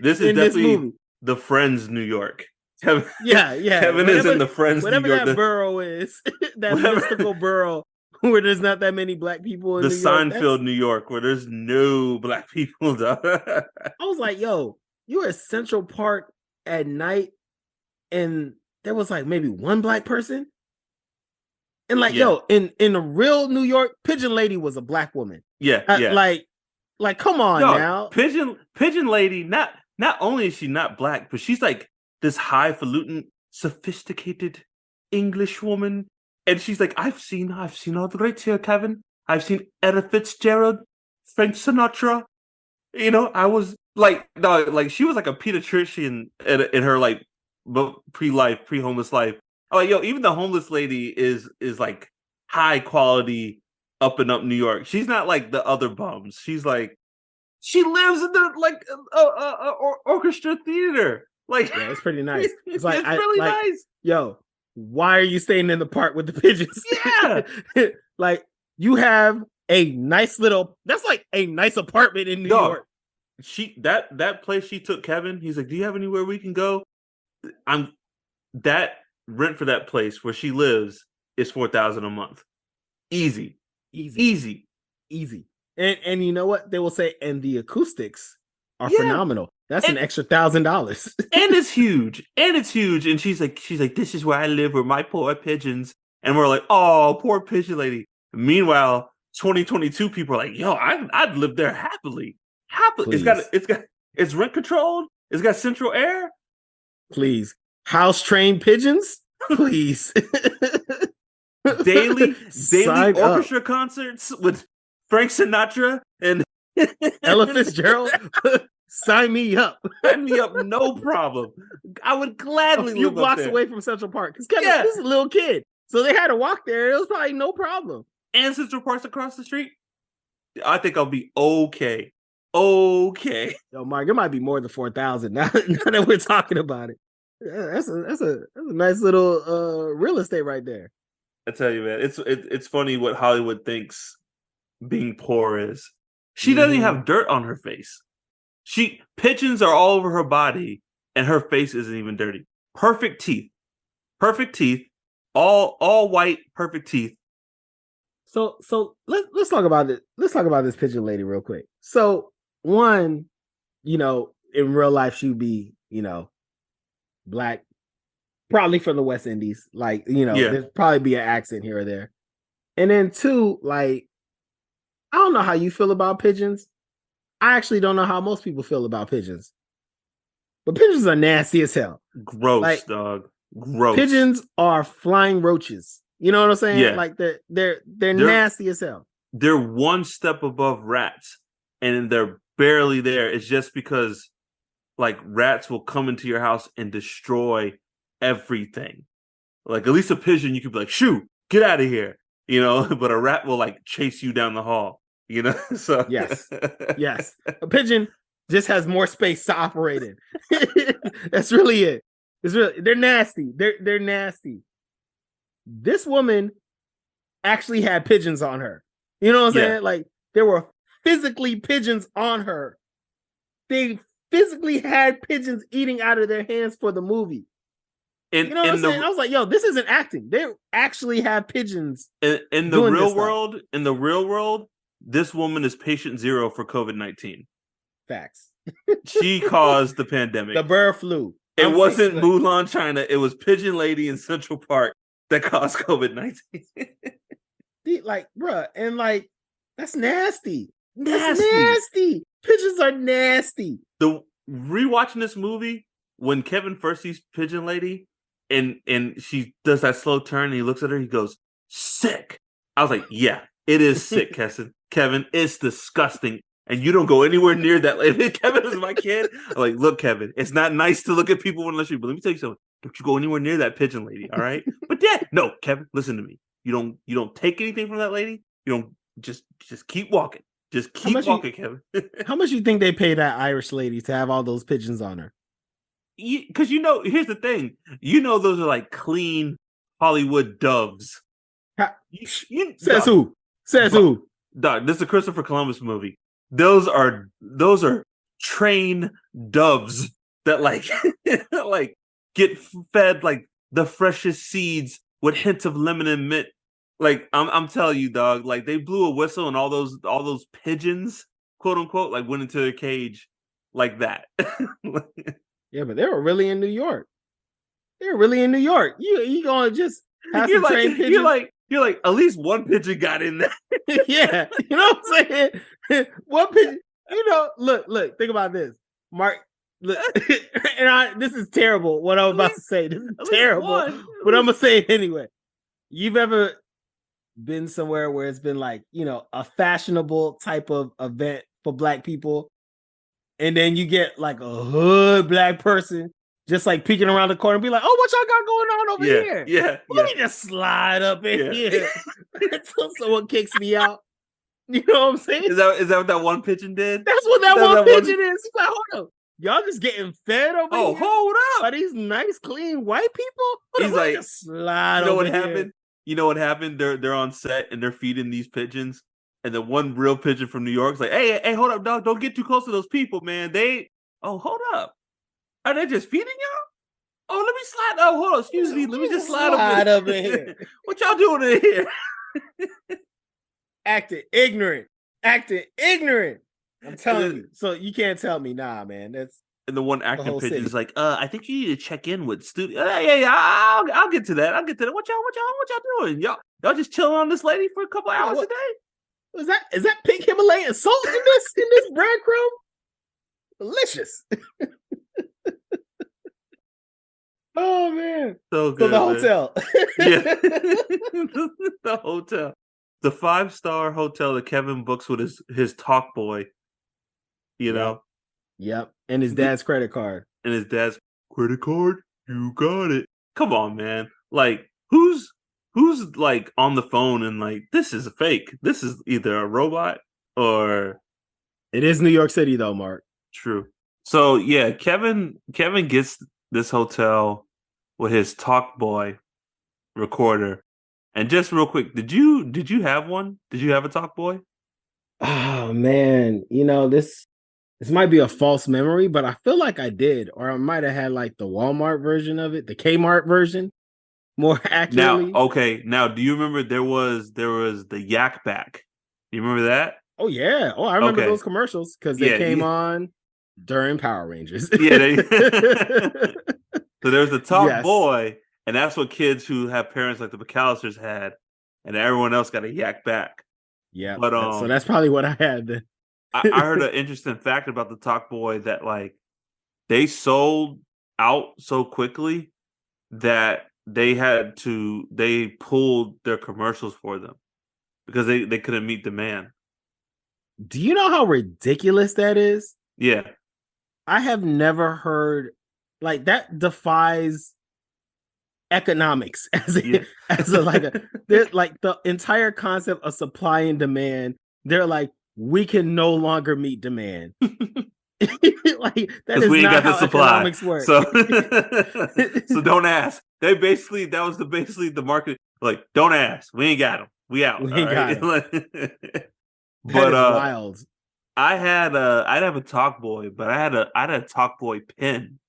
this is definitely the Friends New York. Kevin, Kevin is in the Friends New York. Whatever that borough is, that mystical borough where there's not that many black people in the New York. Seinfeld, New York, where there's no black people. I was like, yo, you were at Central Park at night and there was like maybe one black person. And like, yo, in a real New York, Pigeon Lady was a black woman. Like, come on now. Pigeon Lady, not only is she not black, but she's like this highfalutin, sophisticated English woman. And she's like, I've seen all the greats here, Kevin. I've seen Ella Fitzgerald, Frank Sinatra. You know, I was like, no, like she was like a pediatrician in her like pre-homeless life. I'm like, yo, even the homeless lady is like high quality, up and up New York. She's not like the other bums. She's like, she lives in the like orchestra theater. Like, yeah, it's pretty nice. It's like, really nice. Yo, why are you staying in the park with the pigeons? Yeah. Like, you have a nice that's like a nice apartment in New York. That place she took Kevin, he's like, do you have anywhere we can go? That rent for that place where she lives is $4,000 a month. Easy. And you know what? They will say, and the acoustics are phenomenal. That's an extra $1,000. And it's huge. And she's like, this is where I live with my poor pigeons. And we're like, oh, poor pigeon lady. Meanwhile, 2022 people are like, yo, I'd live there happily. Happily. Please. It's rent controlled. It's got central air. Please. House trained pigeons? Please. daily Sign orchestra up. concerts with Frank Sinatra and Ella Fitzgerald. Sign me up. Sign me up, no problem. I would gladly a few live blocks up there. away from Central Park. Because this is a little kid. So they had to walk there. It was probably no problem. And Central Park's across the street. I think I'll be okay. Okay. Yo, Mark, it might be more than 4,000 now that we're talking about it. That's a nice little real estate right there. I tell you, man, it's funny what Hollywood thinks being poor is. She doesn't even have dirt on her face. Pigeons are all over her body, and her face isn't even dirty. Perfect teeth, all white, perfect teeth. So let's talk about it. Let's talk about this pigeon lady real quick. So one, in real life, she'd be, black, probably from the West Indies. Like, there'd probably be an accent here or there. And then two, like, I don't know how you feel about pigeons. I actually don't know how most people feel about pigeons. But pigeons are nasty as hell. Gross, like, dog. Gross. Pigeons are flying roaches. You know what I'm saying? Yeah. Like they're nasty as hell. They're one step above rats, and they're barely there. It's just because like rats will come into your house and destroy everything. Like at least a pigeon, you could be like, shoo, get out of here. But a rat will like chase you down the hall. So yes. A pigeon just has more space to operate in. That's really it. They're nasty. They're nasty. This woman actually had pigeons on her. You know what I'm saying? Like there were physically pigeons on her. They physically had pigeons eating out of their hands for the movie. You know what I'm saying? I was like, yo, this isn't acting. They actually have pigeons. In the real world, this woman is patient zero for COVID-19. Facts. She caused the pandemic. The bird flu. It wasn't Mulan, China. It was Pigeon Lady in Central Park that caused COVID-19. Like, bruh, and like, that's nasty. That's nasty. Pigeons are nasty. The rewatching this movie, when Kevin first sees Pigeon Lady and she does that slow turn and he looks at her, he goes, sick. I was like, yeah, it is sick, Kevin. It's disgusting. And you don't go anywhere near that lady. Kevin is my kid. I'm like, look, Kevin, it's not nice to look at people unless you, but let me tell you something. Don't you go anywhere near that pigeon lady, all right? But yeah, no, Kevin, listen to me. You don't take anything from that lady. You don't just keep walking. Just keep walking, Kevin. How much you think they pay that Irish lady to have all those pigeons on her? Because here's the thing. Those are like clean Hollywood doves. Says who? Says who? Dog, this is a Christopher Columbus movie. Those are trained doves that like like get fed like the freshest seeds with hints of lemon and mint. Like I'm telling you, dog. Like they blew a whistle and all those pigeons, quote unquote, like went into their cage like that. Yeah, but they were really in New York. They're really in New York. You gonna just have some trained pigeons? You're like, at least one pigeon got in there. Yeah, you know what I'm saying? One pigeon. Look. Think about this, Mark. Look, and this is terrible. What I'm about to say, this is terrible, but I'm gonna say it anyway. You've ever been somewhere where it's been like, a fashionable type of event for Black people, and then you get like a hood Black person just like peeking around the corner and be like, oh, what y'all got going on over here? Yeah. Let me just slide up in here until someone kicks me out. You know what I'm saying? Is that what that one pigeon did? That's what that one pigeon is. He's like, hold up. Y'all just getting fed over here? Oh, hold up. Are these nice, clean white people? He's like, just slide over what here. Happened? You know what happened? They're on set and they're feeding these pigeons. And the one real pigeon from New York is like, hey, hold up, dog. Don't get too close to those people, man. Hold up. Are they just feeding y'all? Oh, let me slide. Oh, hold on. Excuse me. Let me just slide up in here. What y'all doing in here? Acting ignorant. I'm telling you. So you can't tell me, nah, man. That's and the one acting pigeon is like, I think you need to check in with studio. Yeah. I'll get to that. What y'all doing? Y'all just chilling on this lady for a couple hours a day? Is that pink Himalayan salt in this breadcrumb? Delicious. Oh man. So So the good, man. hotel. Yeah. The hotel. The 5-star hotel that Kevin books with his talk boy, you Yep. know. Yep. And his dad's credit card. And his dad's credit card, you got it. Come on, man. Like, who's like on the phone and like, this is a fake. This is either a robot or It is New York City though, Mark. true. So yeah, Kevin gets this hotel with his talk boy recorder. And just real quick, did you have one? Did you have a talk boy? Oh man, this might be a false memory, but I feel like I did, or I might have had like the Walmart version of it, the Kmart version, more Now, accurately. okay, now do you remember there was the Yak Back? You remember that? Oh yeah. Oh, I remember Okay. those commercials because they Yeah, came yeah, on during Power Rangers. yeah. So there's the Talk Yes. Boy, and that's what kids who have parents like the McAllisters had, and everyone else got a Yak Back. Yep. But So that's probably what I had then. I heard an interesting fact about the Talk Boy that like they sold out so quickly that they pulled their commercials for them because they couldn't meet demand. Do you know how ridiculous that is? Yeah, I have never heard like that defies economics yeah. as a like a they're like the entire concept of supply and demand. They're like, we can no longer meet demand. Like that Because is we ain't not got the how supply. economics work. So so don't ask. That was basically the market. Like, don't ask. We ain't got them. We out. We All ain't got right. them. That But is wild. I'd have a talk boy, but I had a talk boy pen.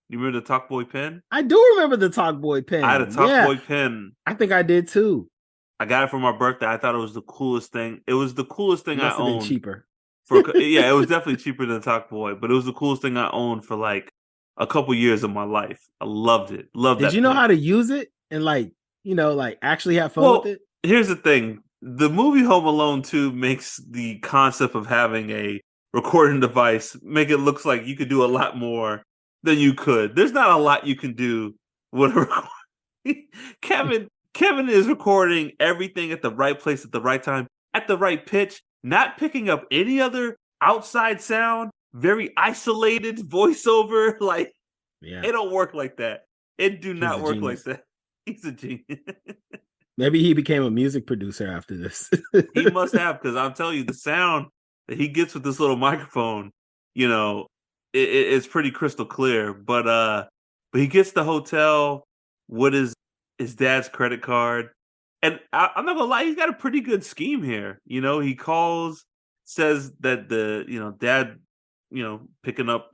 You remember the talk boy pen? I do remember the Talk Boy I had a pen. talk Yeah, boy pen. I think I did too. I got it for my birthday. I thought it was the coolest thing. It was the coolest It thing I must have been owned cheaper. yeah, it was definitely cheaper than Talk Boy, but it was the coolest thing I owned for like a couple years of my life. I loved it. Loved Did that you know pen. how to use it and like actually have fun with Well, it? here's the thing. The movie Home Alone 2 makes the concept of having a recording device make it looks like you could do a lot more than you could. There's not a lot you can do with a recording. Kevin is recording everything at the right place at the right time, at the right pitch, not picking up any other outside sound, very isolated voiceover. Like, Yeah, it don't work like that. It do he's not a work like genius. that. He's a genius. Maybe he became a music producer after this. He must have, because I'm telling you, the sound that he gets with this little microphone, you know, it's pretty crystal clear. But he gets the hotel with his dad's credit card, and I'm not gonna lie, he's got a pretty good scheme here. You know, he calls, says that dad, picking up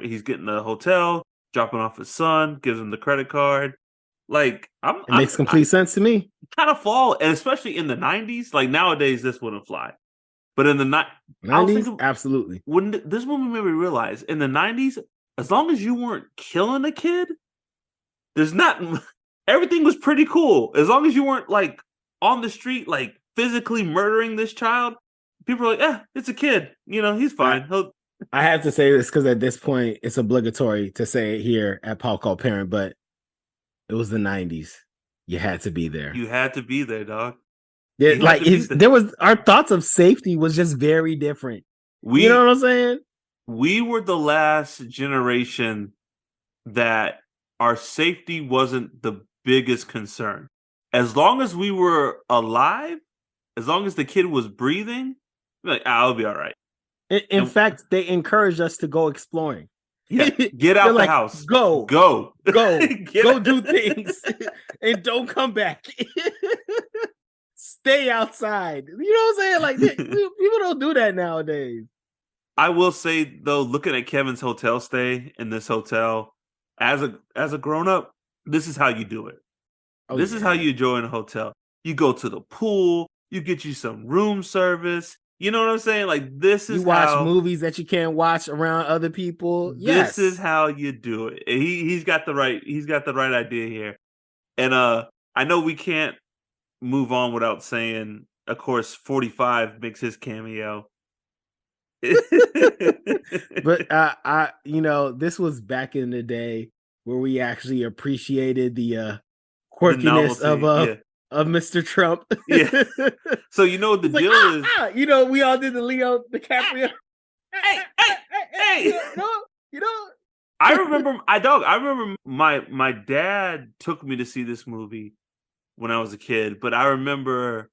he's getting the hotel, dropping off his son, gives him the credit card. Like, It makes complete sense to me. kind of fall, and especially in the '90s. Like nowadays, this wouldn't fly. But in the night, I was 90s, thinking, absolutely. when this movie made me realize in the '90s, as long as you weren't killing a kid, there's not everything was pretty cool. As long as you weren't like on the street, like physically murdering this child, people are like, it's a kid. He's I, fine. He'll I have to say this because at this point it's obligatory to say it here at Paul Called Parent, but it was the 90s. You had to be there. You had to be there, dog. Yeah, You had like to be there. there was our thoughts of safety was just very different. You know We what I'm saying? we were the last generation that our safety wasn't the biggest concern. As long as we were alive, as long as the kid was breathing, we're like, I'll be all right. In And fact, they encouraged us to go exploring. yeah, get They're out the like, house. go, Go. go, Get go out. do things and don't come back. Stay outside. You know what I'm saying? Like people don't do that nowadays. I will say though, looking at Kevin's hotel stay in this hotel, as a grown up, this is how you do it. Oh This is how yeah. you join a hotel. You go to the pool, you get you some room service. You know what I'm saying? Like You watch movies that you can't watch around other people. this is Yes. how you do it. He's got the right idea here. And I know we can't move on without saying of course, 45 makes his cameo. But this was back in the day where we actually appreciated the The quirkiness novelty, yeah, of Mr. Trump. yeah. So you know what the It's like, deal is. we all did the Leo DiCaprio. Hey, hey, hey! You know. I remember my dad took me to see this movie when I was a kid, but I remember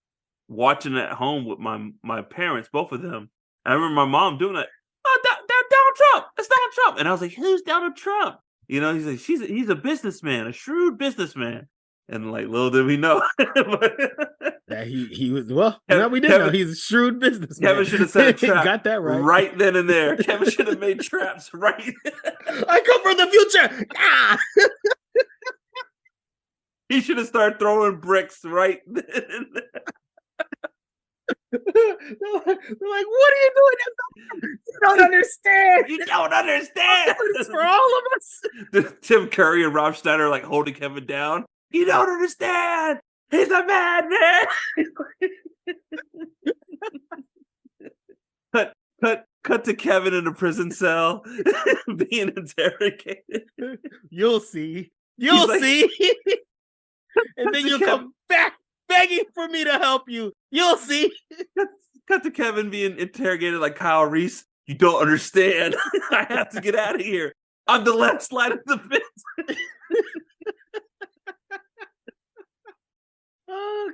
watching it at home with my parents, both of them. I remember my mom doing it. Oh, Donald Trump! It's Donald Trump! And I was like, "Who's Donald Trump?" You know, he's like, he's a businessman, a shrewd businessman. And like, little did we know, that he was we didn't know Kevin, he's a shrewd businessman. Kevin should have set a trap. Got that right then and there. Kevin should have made traps right. I come from the future. He should have started throwing bricks right then and there. They're like, what are you doing? You don't understand. You don't understand. It's for all of us. Tim Curry and Rob Schneider like holding Kevin down. You don't understand. He's a madman. Cut to Kevin in a prison cell being interrogated. You'll see. You'll see. And then you'll come back begging for me to help you. You'll see. Cut to Kevin being interrogated like Kyle Reese. You don't understand. I have to get out of here. On the left side of the fence. Oh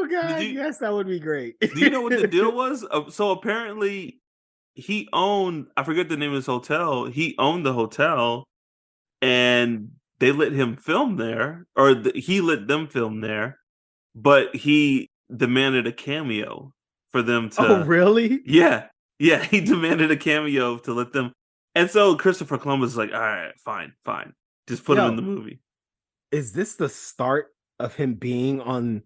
God. Yes, that would be great. Do you know what the deal was? So apparently he owned, I forget the name of his hotel. He owned the hotel and they let him film there, or he let them film there, but he demanded a cameo for them to. Oh, really? Yeah. Yeah. He demanded a cameo to let them. And so Christopher Columbus is like, all right, fine. Just put him in the movie. Is this the start of him being on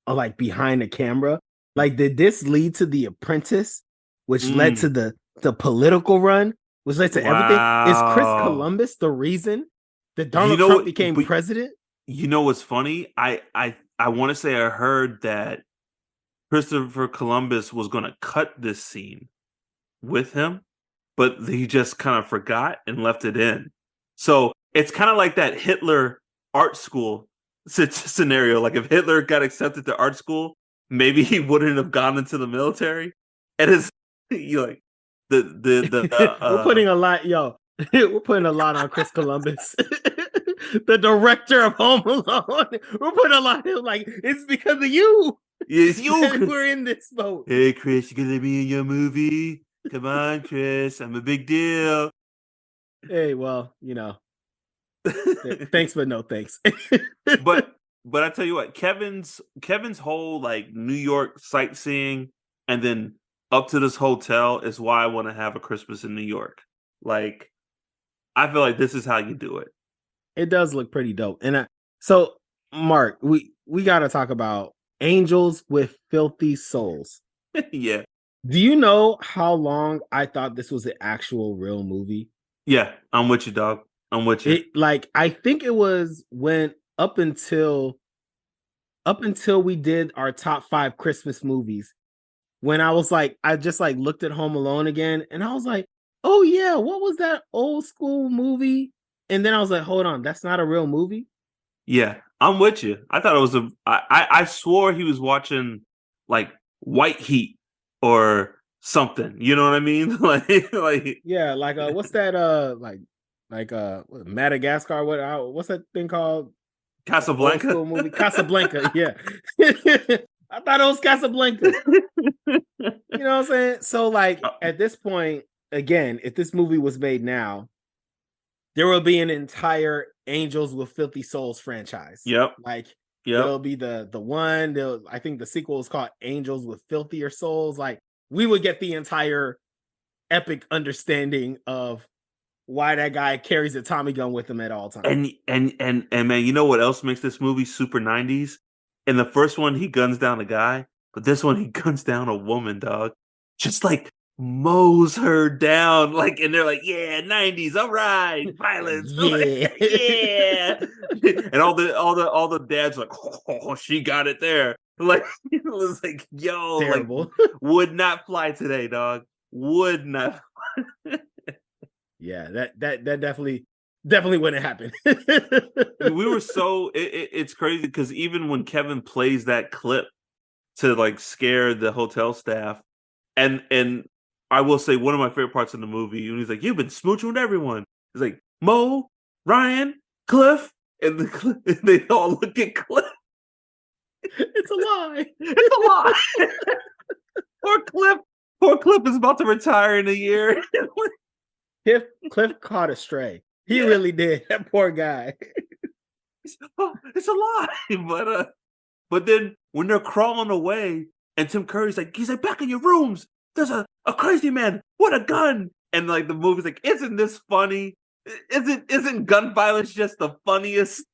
like behind the camera? Like, did this lead to The Apprentice, which led to the political run, which led to everything? Is Chris Columbus the reason that Donald Trump became president? You know what's funny? I want to say I heard that Christopher Columbus was going to cut this scene with him, but he just kind of forgot and left it in. So it's kind of like that Hitler art school scenario. Like if Hitler got accepted to art school, maybe he wouldn't have gone into the military. And it's like we're putting a lot, we're putting a lot on Chris Columbus, the director of Home Alone. We're putting a lot of like, it's because of you. It's you. We're in this boat. Hey, Chris, you gonna be in your movie? Come on, Chris. I'm a big deal. Hey, well, thanks, but no thanks. but I tell you what, Kevin's whole like New York sightseeing and then up to this hotel is why I want to have a Christmas in New York. Like, I feel like this is how you do it. It does look pretty dope. And so, Mark, we got to talk about Angels with Filthy Souls. Yeah. Do you know how long I thought this was an actual real movie? Yeah, I'm with you, dog. I'm with you. I think it was when up until we did our top 5 Christmas movies, when I was like, I just like looked at Home Alone again and I was like, oh yeah, what was that old school movie? And then I was like, hold on, that's not a real movie? Yeah, I'm with you. I thought it was I swore he was watching like White Heat or something. You know what I mean? like yeah, like what's that Madagascar? What's that thing called? Casablanca movie. Casablanca. Yeah. I thought it was Casablanca. You know what I'm saying? So like at this point, again, if this movie was made now, there will be an entire Angels with Filthy Souls franchise. Yep. There'll be the one. I think the sequel is called Angels with Filthier Souls. Like we would get the entire epic understanding of why that guy carries a Tommy gun with him at all times. And man, you know what else makes this movie super 90s? In the first one, he guns down a guy, but this one he guns down a woman, dog. Just like mows her down, like, and they're like, yeah, 90s, all right, violence, yeah, yeah. And all the dads are like, oh, she got it there. Like it was like, yo, like Terrible. would not fly today, dog. Would not. Yeah, that definitely wouldn't happen. We were so it's crazy because even when Kevin plays that clip to like scare the hotel staff, and I will say one of my favorite parts of the movie when he's like, "You've been smooching with everyone." He's like Mo, Ryan, Cliff, and they all look at Cliff. It's a lie. It's a lie. Poor Cliff. Poor Cliff is about to retire in a year. Cliff caught a stray. He Yeah. really did. That poor guy. It's a lie. But then when they're crawling away, and Tim Curry's like, he's like, back in your rooms. There's a crazy man with a gun. And like the movie's like, isn't this funny? Isn't gun violence just the funniest?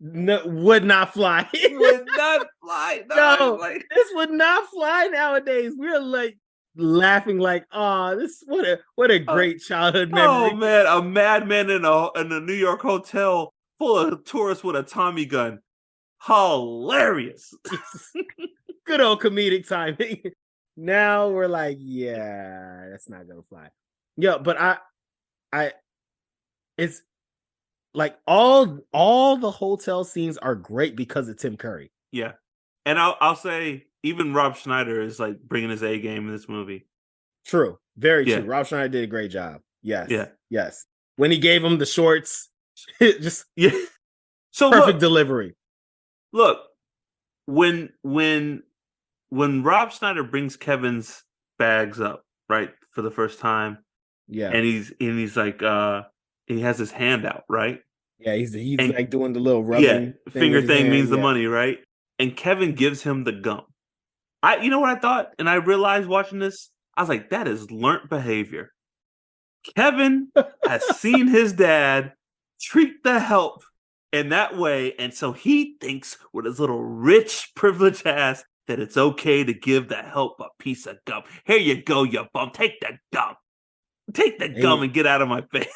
No, would not fly. Would not fly. No, like, this would not fly nowadays. We're like laughing like, oh, this what a great childhood memory. Oh man, a madman in a New York hotel full of tourists with a Tommy gun. Hilarious. Good old comedic timing. Now we're like, yeah, that's not gonna fly. Yeah, but I it's like all the hotel scenes are great because of Tim Curry. Yeah. And I'll say even Rob Schneider is like bringing his A game in this movie. True. Very Yeah. true. Rob Schneider did a great job. Yes. Yeah. Yes. When he gave him the shorts, just Yeah. So perfect delivery. Look, when Rob Schneider brings Kevin's bags up, right, for the first time, Yeah. and he's like he has his hand out, right? Yeah, he's And- like doing the little rubbing finger thing hand, means the money, right? And Kevin gives him the gum. You know what I thought? And I realized watching this, I was like, that is learnt behavior. Kevin has seen his dad treat the help in that way, and so he thinks with his little rich privileged ass that it's okay to give the help a piece of gum. Here you go, you bum. Take the gum. Take the gum and get out of my face.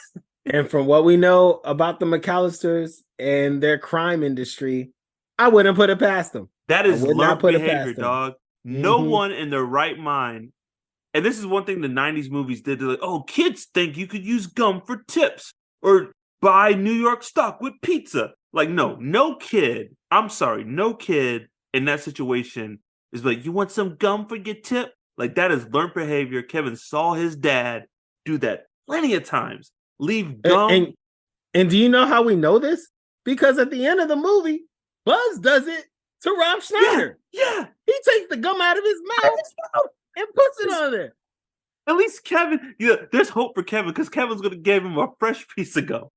And from what we know about the McAllisters and their crime industry, I wouldn't put it past them. That is learned behavior, dog. No Mm-hmm. one in their right mind. And this is one thing the 90s movies did. They're like, oh, kids think you could use gum for tips or buy New York stock with pizza. Like, no kid. I'm sorry. No kid in that situation is like, you want some gum for your tip? Like, that is learned behavior. Kevin saw his dad do that plenty of times. Leave gum. And do you know how we know this? Because at the end of the movie, Buzz does it to Rob Schneider. Yeah. He takes the gum out of his mouth and puts it on there. At least Kevin, there's hope for Kevin because Kevin's going to give him a fresh piece of gum.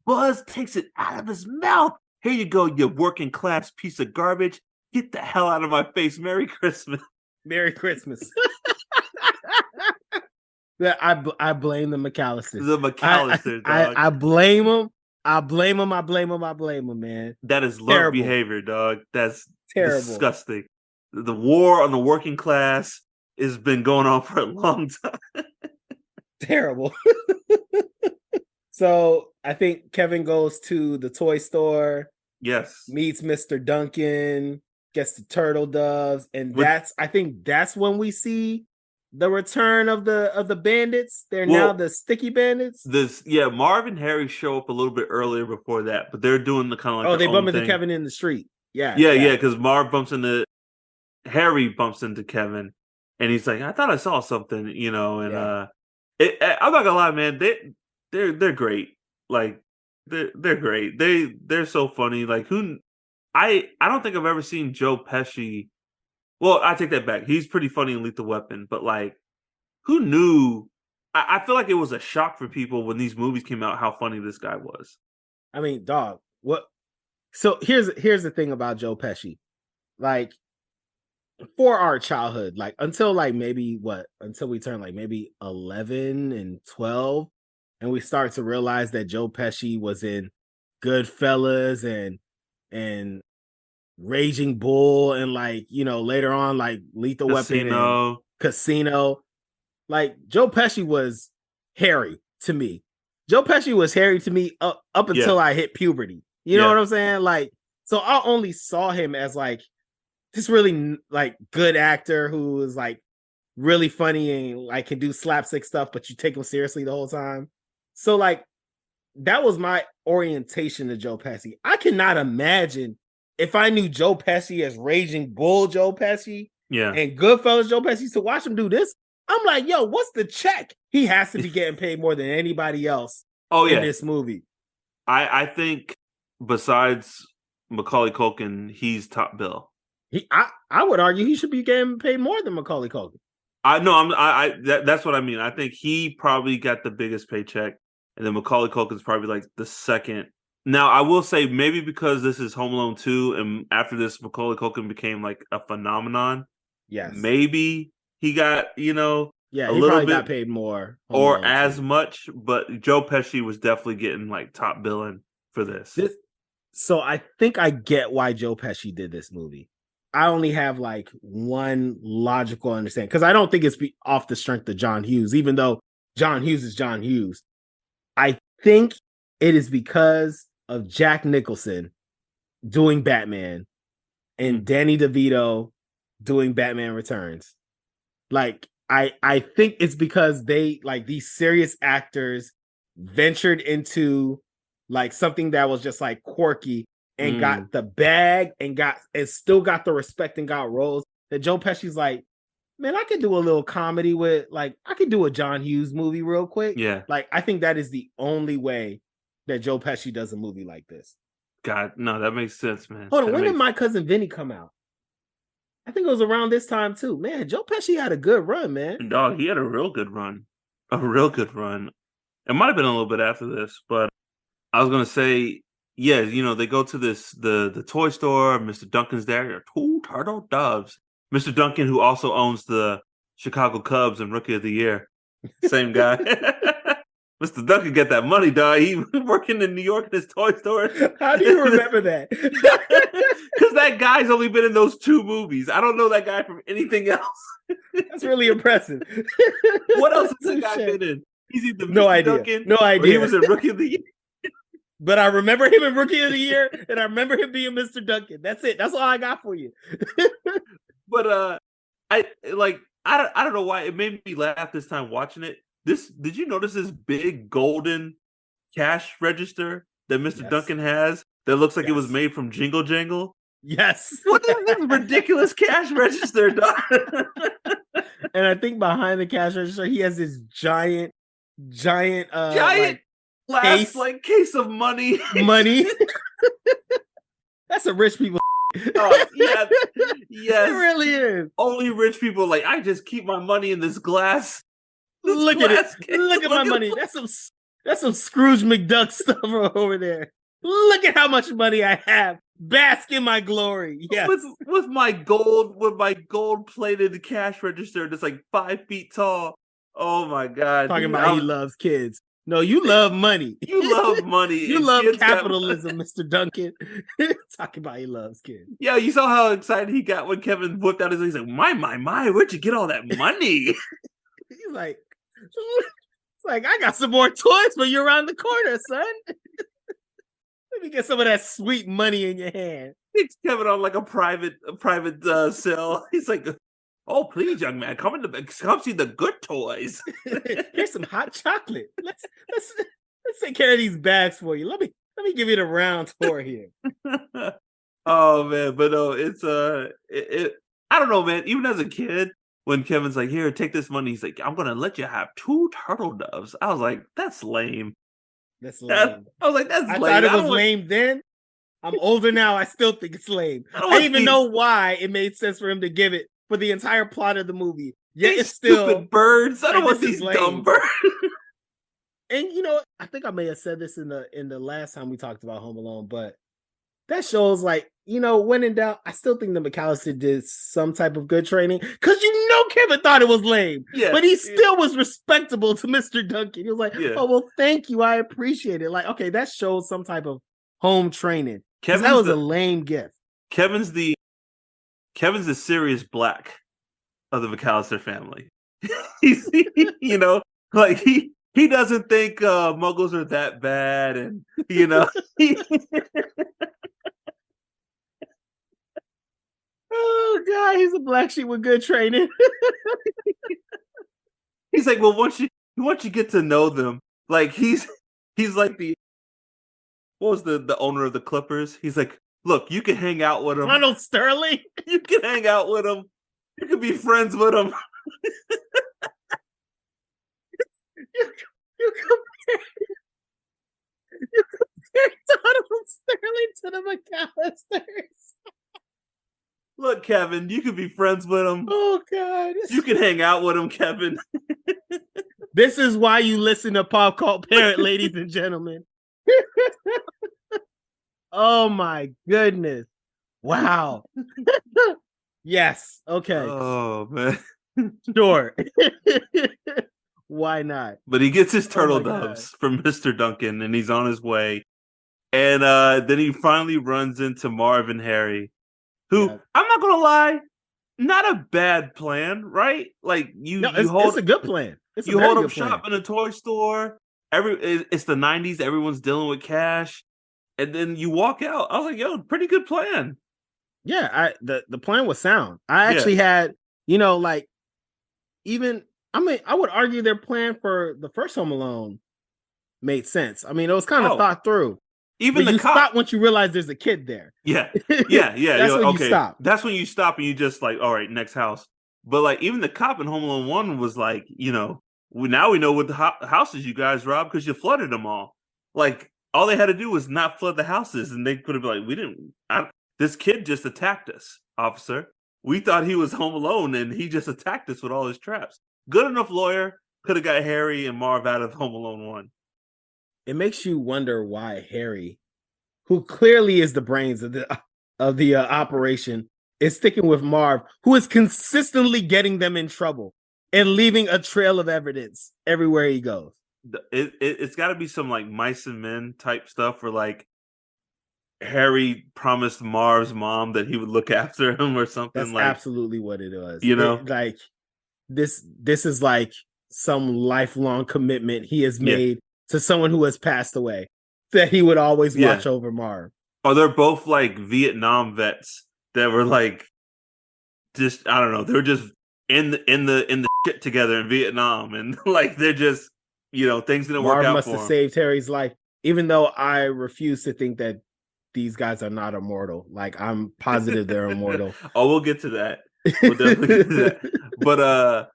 Buzz takes it out of his mouth. Here you go, you working class piece of garbage. Get the hell out of my face. Merry Christmas. Merry Christmas. I blame the McAllisters. The McAllisters, dog. I blame them. I blame them, man. That is learned behavior, dog. That's terrible. Disgusting. The war on the working class has been going on for a long time. Terrible. So I think Kevin goes to the toy store. Yes. Meets Mr. Duncan, gets the turtle doves, and I think that's when we see the return of the bandits. They're now the sticky bandits. Marv and Harry show up a little bit earlier before that, but they're doing the kind of like they bump into Kevin in the street. Yeah, because Harry bumps into Kevin, and he's like, "I thought I saw something," and I'm not gonna lie, man, they're great. Like they're great. They're so funny. Like I don't think I've ever seen Joe Pesci. Well, I take that back. He's pretty funny in Lethal Weapon, but like, who knew? I feel like it was a shock for people when these movies came out how funny this guy was. I mean, dog, what? So here's the thing about Joe Pesci. Like, for our childhood, like until we turn like maybe 11 and 12, and we start to realize that Joe Pesci was in Goodfellas and Raging Bull and later on like Lethal Weapon and Casino. Like Joe Pesci was hairy to me. Joe Pesci was hairy to me up until I hit puberty. You know what I'm saying? Like, so I only saw him as like this really like good actor who is like really funny and like can do slapstick stuff, but you take him seriously the whole time. So like that was my orientation to Joe Pesci. I cannot imagine if I knew Joe Pesci as Raging Bull Joe Pesci Yeah. and Goodfellas Joe Pesci to watch him do this. I'm like, yo, what's the check? He has to be getting paid more than anybody else in this movie. I think besides Macaulay Culkin, he's top bill. I would argue he should be getting paid more than Macaulay Culkin. That's what I mean. I think he probably got the biggest paycheck, and then Macaulay Culkin's probably like the second. Now, I will say maybe because this is Home Alone 2, and after this, Macaulay Culkin became like a phenomenon. Yes, maybe he got he little probably bit got paid more or as much, but Joe Pesci was definitely getting like top billing for this. So I think I get why Joe Pesci did this movie. I only have like one logical understanding because I don't think it's off the strength of John Hughes, even though John Hughes is John Hughes. I think it is because of Jack Nicholson doing Batman and Danny DeVito doing Batman Returns. Like, I think it's because they like these serious actors ventured into like something that was just like quirky and got the bag and still got the respect and got roles that Joe Pesci's like, man, I could do a little comedy with like I could do a John Hughes movie real quick. Yeah. Like I think that is the only way that Joe Pesci does a movie like this. God, no, that makes sense, man. Hold on, when did My Cousin Vinny come out? I think it was around this time too. Man, Joe Pesci had a good run, man. Dog, he had a real good run. A real good run. It might have been a little bit after this, but I was gonna say, yeah, they go to the toy store. Mr. Duncan's there. 2 turtle doves. Mr. Duncan, who also owns the Chicago Cubs and Rookie of the Year, same guy. Mr. Duncan get that money, dog. He working in New York in his toy store. How do you remember that? Because that guy's only been in those 2 movies. I don't know that guy from anything else. That's really impressive. What else has that guy been in? He's either no Mr. idea. Duncan, no idea. Or he was in Rookie of the Year. But I remember him in Rookie of the Year, and I remember him being Mr. Duncan. That's it. That's all I got for you. But I don't know why it made me laugh this time watching it. Did you notice this big golden cash register that Mr. Duncan has that looks like it was made from Jingle Jangle? Yes. What is this ridiculous cash register, dog? And I think behind the cash register, he has this giant glass case of money. Money. That's a rich people. Oh, yeah, yes, it really is. Only rich people I just keep my money in this glass. Look at it. Look at my money. That's some Scrooge McDuck stuff over there. Look at how much money I have. Bask in my glory. Yes. With my gold plated cash register that's 5 feet tall. Oh my God. Talking about he loves kids. No, you love money. You love money. You love capitalism, Mr. Duncan. Talking about he loves kids. Yeah, you saw how excited he got when Kevin whipped out his. He's like, my, where'd you get all that money? He's like, it's like I got some more toys for you around the corner, son. Let me get some of that sweet money in your hand. It's Kevin on a private cell. He's like, oh please, young man, come see the good toys. Here's some hot chocolate. Let's take care of these bags for you. Let me give you the round tour here. Oh man, but no, it's I don't know, man. Even as a kid, when Kevin's like, here, take this money, he's like, I'm gonna let you have 2 turtle doves. I was like, that's lame. That's lame. I was like, that's lame. I thought it was lame then. I'm older now. I still think it's lame. I don't even know why it made sense for him to give it for the entire plot of the movie. Yeah, it's still stupid birds. I don't want these dumb birds. And I think I may have said this in the last time we talked about Home Alone, but that shows when in doubt, I still think the McAllister did some type of good training because Kevin thought it was lame, but he still was respectable to Mr. Duncan. He was like, "Oh well, thank you, I appreciate it." Okay, that shows some type of home training. That was a lame gift. Kevin's the Sirius Black of the McAllister family. He's he doesn't think muggles are that bad, and Oh god, he's a black sheep with good training. He's like, well, once you get to know them, like he's like the what was the owner of the Clippers? He's like, look, you can hang out with him. Ronald Sterling. You can hang out with him. You can be friends with him. You compare Donald Sterling to the McAllisters. Look, Kevin, you can be friends with him. Oh god, You can hang out with him, Kevin. this is why you listen to Pop Cult Parent, ladies and gentlemen. Oh my goodness! Wow. Yes. Okay. Oh man. Sure. Why not? But he gets his turtle my doves from Mr. Duncan, and he's on his way. And then he finally runs into Marv and Harry, who, Yeah. I'm not gonna lie, not a bad plan, right? Like it's a good plan. You hold up shop in a toy store. It's the 90s. Everyone's dealing with cash, and then you walk out. I was like, "Yo, pretty good plan." Yeah, the plan was sound. I actually had, like, even I would argue their plan for the first Home Alone made sense. I mean, it was kind of thought through. Even but the cop stop once you realize there's a kid there. Yeah. That's when you stop. That's when you stop and you just like, all right, next house. But like, even the cop in Home Alone 1 was like, now we know what the houses you guys robbed because you flooded them all. Like, all they had to do was not flood the houses, and they could have been like, we didn't. This kid just attacked us, officer. We thought he was home alone, and he just attacked us with all his traps. Good enough lawyer could have got Harry and Marv out of Home Alone 1. It makes you wonder why Harry, who clearly is the brains of the operation, is sticking with Marv, who is consistently getting them in trouble and leaving a trail of evidence everywhere he goes. It's got to be some like Mice and Men type stuff where like Harry promised Marv's mom that he would look after him or something. That's like absolutely what it was. Like this is like some lifelong commitment he has made to someone who has passed away, that he would always watch over Marv. Oh, they're both like Vietnam vets that were like, just I don't know, they're just in the shit together in Vietnam, and like they're just things didn't work out. Marv must for have him. saved Harry's life, even though I refuse to think that these guys are not immortal. Like, I'm positive they're immortal. Oh, we'll get to that. We'll definitely get to that. But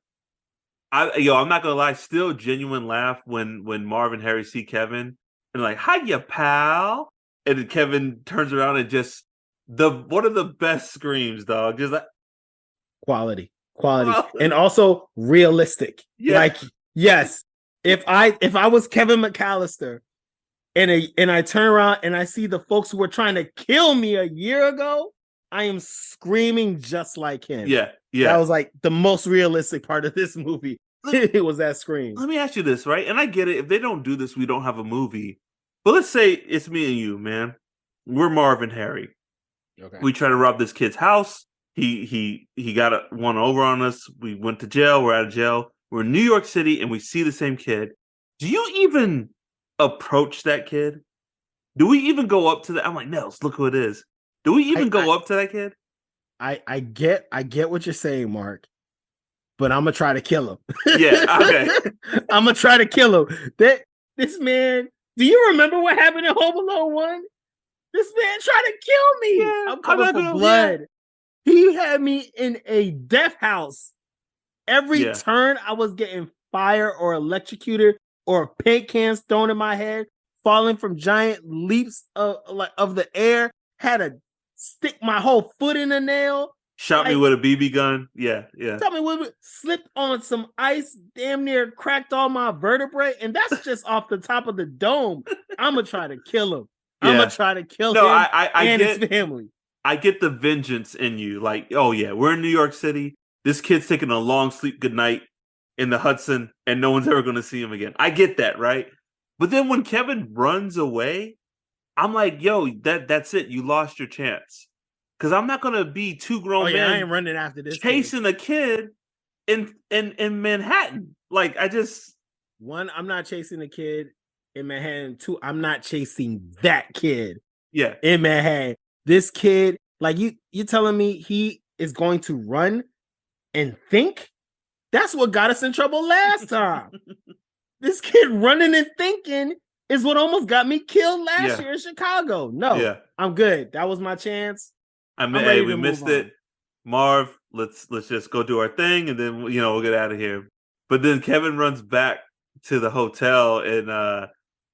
I'm not gonna lie, still genuine laugh when Marv and Harry see Kevin and like, hiya, pal. And then Kevin turns around and just one of the best screams, dog. Just like quality. And also realistic. Yeah. Like, yes, if I was Kevin McAllister and I turn around and I see the folks who were trying to kill me a year ago, I am screaming just like him. Yeah. That was like the most realistic part of this movie. It was that scream. Let me ask you this, right? And I get it. If they don't do this, we don't have a movie. But let's say it's me and you, man. We're Marv and Harry. Okay. We try to rob this kid's house. He got one over on us. We went to jail. We're out of jail. We're in New York City, and we see the same kid. Do you even approach that kid? Do we even go up to that? I'm like, Nels, look who it is. Do we even go up to that kid? I get what you're saying, Mark, but I'm gonna try to kill him. Yeah, okay. I'm gonna try to kill him. This man. Do you remember what happened in Home Alone 1? This man tried to kill me. Yeah, I'm coming for blood. Yeah. He had me in a death house. Every turn, I was getting fire or electrocuted or paint cans thrown in my head, falling from giant leaps of the air. Had to stick my whole foot in a nail. Shot me with a BB gun. Yeah. Tell me, slipped on some ice, damn near cracked all my vertebrae, and that's just off the top of the dome. I'm gonna try to kill him. Yeah. I'm gonna try to kill him and his family. I get the vengeance in you. Like, oh yeah, we're in New York City. This kid's taking a long sleep goodnight in the Hudson, and no one's ever gonna see him again. I get that, right? But then when Kevin runs away, I'm like, yo, that's it. You lost your chance. Because I'm not gonna be two grown men. I ain't running after this chasing a kid in Manhattan. Like, one, I'm not chasing a kid in Manhattan. Two, I'm not chasing that kid. Yeah, in Manhattan. This kid, like you telling me he is going to run and think. That's what got us in trouble last time. This kid running and thinking is what almost got me killed last year in Chicago. No, I'm good. That was my chance. I mean, hey, we missed it. Marv, let's just go do our thing, and then we'll get out of here. But then Kevin runs back to the hotel, and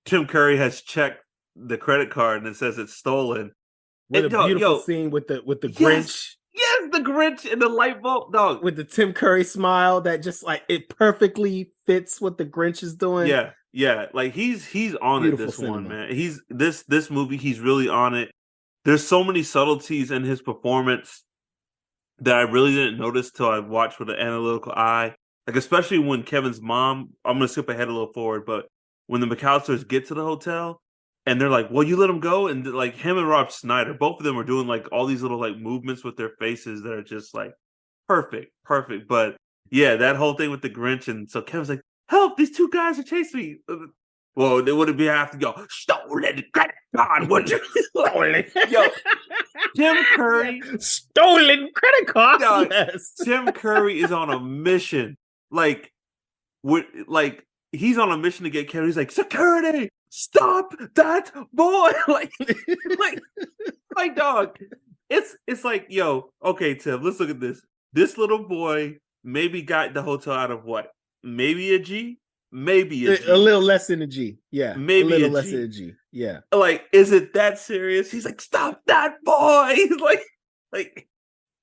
Tim Curry has checked the credit card, and it says it's stolen. What a beautiful scene with the Grinch. Yes, the Grinch and the light bulb, dog. With the Tim Curry smile that just like it perfectly fits what the Grinch is doing. Yeah. Like he's on beautiful it this cinema. One, man. He's this movie, he's really on it. There's so many subtleties in his performance that I really didn't notice till I watched with an analytical eye. Like especially when Kevin's mom, I'm gonna skip ahead a little forward, but when the McAllisters get to the hotel and they're like, well, you let him go? And like him and Rob Schneider, both of them are doing like all these little like movements with their faces that are just like perfect. But yeah, that whole thing with the Grinch. And so Kevin's like, help, these two guys are chasing me. Well, they wouldn't be have to go, stolen credit card, would you? Stolen. Yo, Tim Curry. Stolen credit card. Yo, yes. Tim Curry is on a mission. Like he's on a mission to get Kevin. He's like, security, stop that boy. like dog. It's like, yo, okay, Tim, let's look at this. This little boy maybe got the hotel out of what? Maybe a G? Maybe a G. A little less than a G. Yeah. Maybe a little a less G. than a G. Yeah. Like, is it that serious? He's like, stop that boy. He's like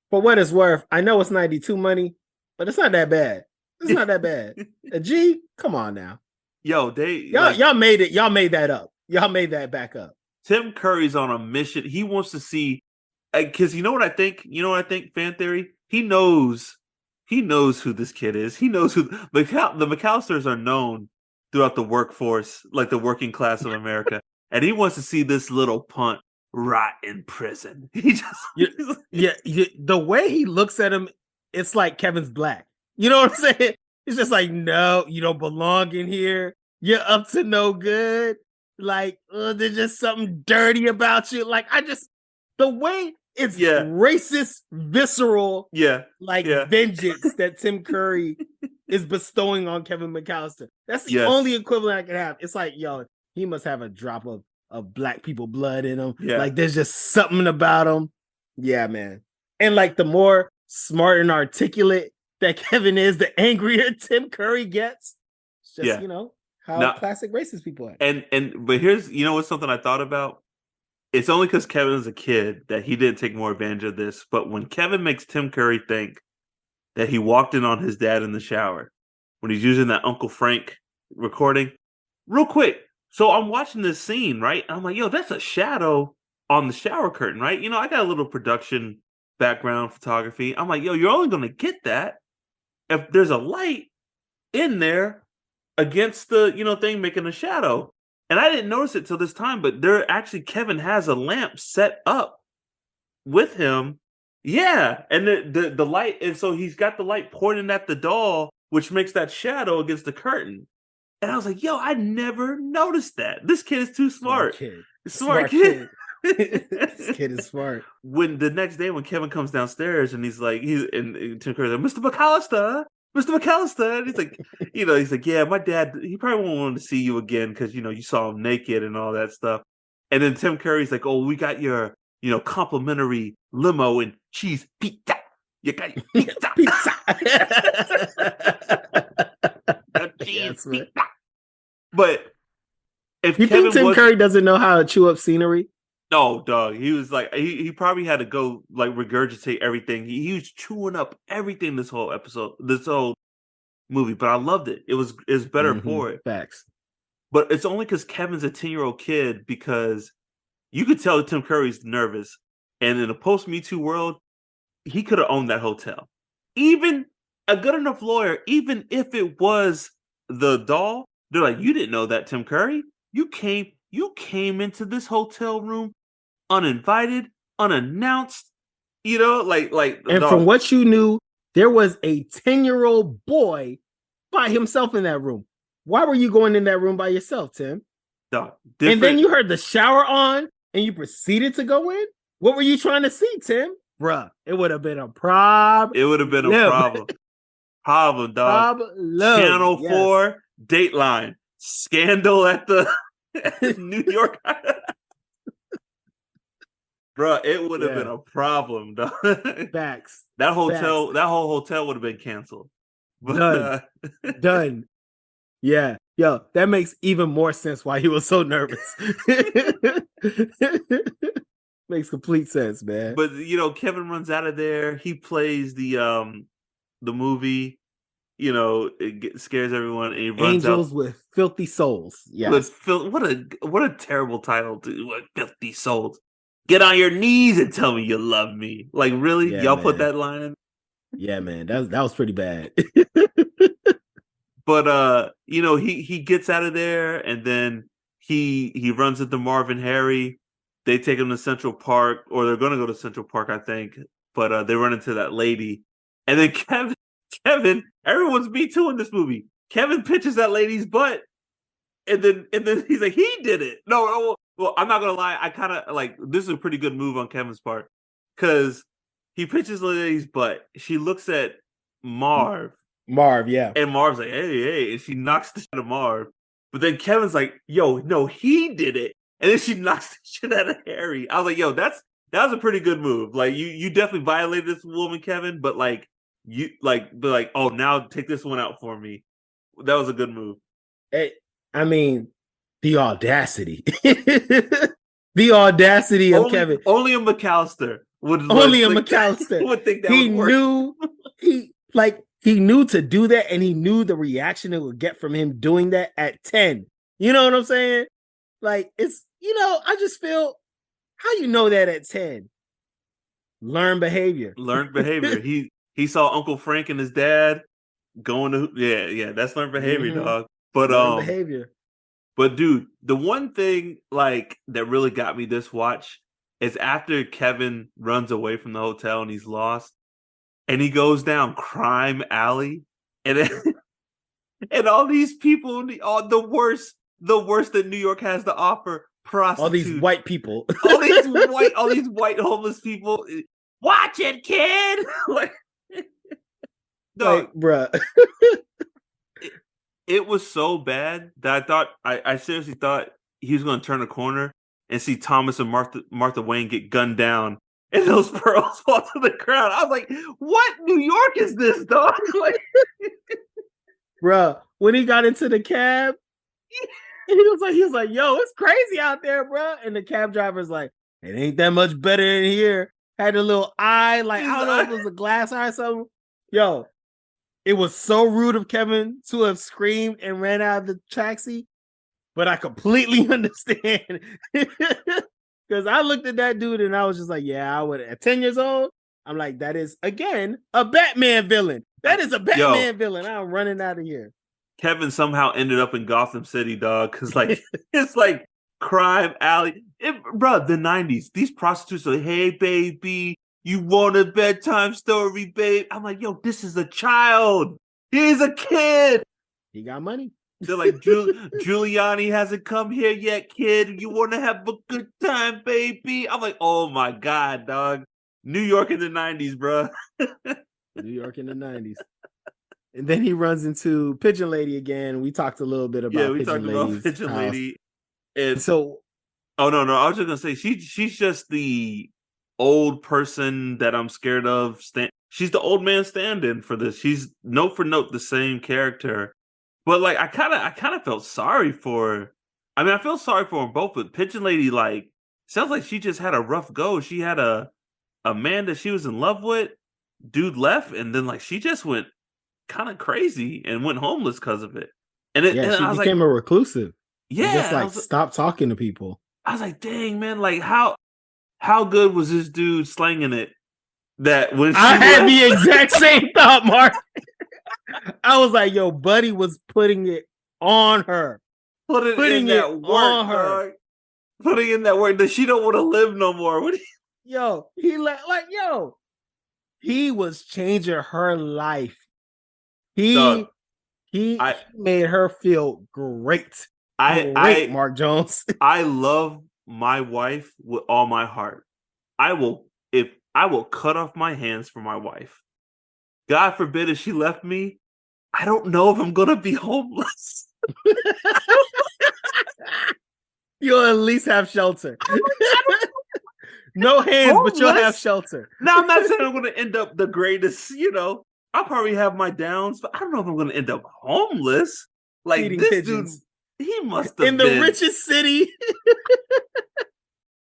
for what it's worth, I know it's 92 money, but it's not that bad. It's not that bad. A G? Come on now. Yo, y'all made it. Y'all made that up. Y'all made that back up. Tim Curry's on a mission. He wants to see, because you know what I think? Fan theory? He knows who this kid is. He knows who the McAllisters are known throughout the workforce, like the working class of America. And he wants to see this little punt rot in prison. He just the way he looks at him, it's like Kevin's black. You know what I'm saying? It's just like, no, you don't belong in here. You're up to no good. Like, there's just something dirty about you. Like, the way it's racist, visceral, vengeance that Tim Curry is bestowing on Kevin McAllister. That's the only equivalent I can have. It's like, yo, he must have a drop of black people blood in him. Yeah. Like, there's just something about him. Yeah, man. And like, the more smart and articulate that Kevin is, the angrier Tim Curry gets. It's just, how classic racist people are. But here's, what's something I thought about? It's only because Kevin is a kid that he didn't take more advantage of this. But when Kevin makes Tim Curry think that he walked in on his dad in the shower, when he's using that Uncle Frank recording, real quick. So I'm watching this scene, right? I'm like, yo, that's a shadow on the shower curtain, right? I got a little production background photography. I'm like, yo, you're only going to get that if there's a light in there against the, thing making a shadow. And I didn't notice it till this time, but Kevin has a lamp set up with him. Yeah. And the light, and so he's got the light pointing at the doll, which makes that shadow against the curtain. And I was like, yo, I never noticed that. This kid is too smart. Smart kid. This kid is smart. When the next day when Kevin comes downstairs and he's like, and Tim Curry's like, Mr. McAllister. And he's like, he's like, yeah, my dad, he probably won't want to see you again because, you saw him naked and all that stuff. And then Tim Curry's like, oh, we got your, complimentary limo and cheese pizza. You got your pizza. Cheese pizza. But if you think Tim Curry doesn't know how to chew up scenery? No, dog. He was like, he probably had to go like regurgitate everything. He was chewing up everything this whole movie, but I loved it. It was better for it. Facts. But it's only because Kevin's a 10-year-old kid, because you could tell that Tim Curry's nervous. And in a post-Me Too world, he could have owned that hotel. Even a good enough lawyer, even if it was the doll, they're like, you didn't know that, Tim Curry. You came into this hotel room uninvited, unannounced, and dog. From what you knew, there was a 10-year-old boy by himself in that room. Why were you going in that room by yourself, Tim? Dog, and then you heard the shower on and you proceeded to go in? What were you trying to see, Tim? bruh, it would have been a problem. It would have been a problem. Problem, dog. Problem. Channel Yes. 4, Dateline, scandal at the New York. Bruh, it would have been a problem, dog. Facts. That whole Facts. hotel would have been canceled. But, Done. Yeah. Yo, that makes even more sense why he was so nervous. Makes complete sense, man. But Kevin runs out of there. He plays the movie. Scares everyone, and he runs Angels out with filthy souls. Yes. what a terrible title to what filthy souls. Get on your knees and tell me you love me. Like, really? Yeah, Y'all man. put that line in? Yeah, man. That was pretty bad. But he gets out of there, and then he runs into Marvin Harry. They take him to Central Park, or they're gonna go to Central Park, I think. But they run into that lady. And then Kevin, everyone's Me Too in this movie. Kevin pitches that lady's butt, and then he's like, he did it. No, well, I'm not gonna lie. I kind of like, this is a pretty good move on Kevin's part, because he pitches the lady's butt. She looks at Marv, yeah, and Marv's like, hey, and she knocks the shit out of Marv. But then Kevin's like, yo, no, he did it, and then she knocks the shit out of Harry. I was like, yo, that was a pretty good move. Like, you definitely violated this woman, Kevin, but like. Oh, now take this one out for me. That was a good move. I mean, the audacity. The audacity of Kevin. Only a McAllister would think that he would work. He knew to do that, and he knew the reaction it would get from him doing that at 10. You know what I'm saying? Like, it's, I just feel, how you know that at 10? Learned behavior. He saw Uncle Frank and his dad going to that's learned behavior, dog. But learned behavior. But dude, the one thing like that really got me this watch is after Kevin runs away from the hotel and he's lost, and he goes down Crime Alley, and and all these people, all the worst that New York has to offer, prostitutes, all these white people, all these white homeless people. Watch it, kid. Like, bruh. It was so bad that I seriously thought he was going to turn a corner and see Thomas and Martha Wayne get gunned down, and those pearls fall to the ground. I was like, "What New York is this, dog?" Bruh, when he got into the cab, he was like, "Yo, it's crazy out there, bruh." And the cab driver's like, "It ain't that much better in here." Had a little eye, like, I don't know if it was a glass eye or something. Yo, it was so rude of Kevin to have screamed and ran out of the taxi, but I completely understand. Because I looked at that dude and I was just like, yeah, I would. At 10 years old, I'm like, that is, again, a Batman villain. That is a Batman villain. I'm running out of here. Kevin somehow ended up in Gotham City, dog, because like it's like Crime Alley. Bro, the 90s, these prostitutes are like, hey, baby, you want a bedtime story, babe? I'm like, yo, this is a child. He's a kid. He got money. They're like, Giuliani hasn't come here yet, kid. You want to have a good time, baby? I'm like, oh my God, dog. New York in the 90s, bro. New York in the 90s. And then he runs into Pigeon Lady again. We talked a little bit about Pigeon Lady. And so, oh no, I was just gonna say she's just the old person that I'm scared of. She's the old man stand-in for this. She's note for note the same character, but like I kind of felt sorry for her. I mean, I feel sorry for them both, but Pigeon Lady, like, sounds like she just had a rough go. She had a man that she was in love with, dude left, and then like she just went kind of crazy and went homeless because of it. And she became a reclusive. Yeah, just like stop talking to people. I was like, dang, man, like how good was this dude slanging it? That when I had the exact same thought, Mark. I was like, yo, Buddy was putting it on her. Putting it on her. Dog. Putting in that work that she don't want to live no more. What he was changing her life. He made her feel great. Mark Jones. I love my wife with all my heart. I will I will cut off my hands for my wife. God forbid if she left me, I don't know if I'm gonna be homeless. You'll at least have shelter. I don't No hands, but you'll have homeless. shelter. Now I'm not saying I'm gonna end up the greatest, I'll probably have my downs, but I don't know if I'm gonna end up homeless. Like Feeding this pigeons. dude, he must In have the been richest city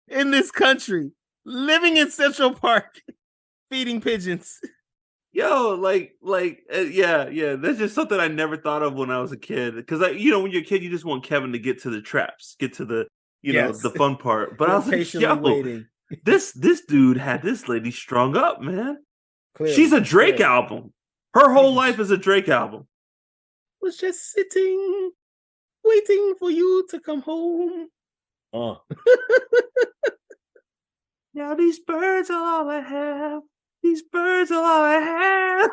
in this country, living in Central Park, feeding pigeons. yeah. That's just something I never thought of when I was a kid. Because when you're a kid, you just want Kevin to get to the traps, get to the Yes. the fun part. But I You're was like, patiently waiting. this dude had this lady strung up, man. Clearly, She's a Drake album. Her whole life is a Drake album. Was just sitting, waiting for you to come home. Oh. Now these birds are all I have. These birds are all I have.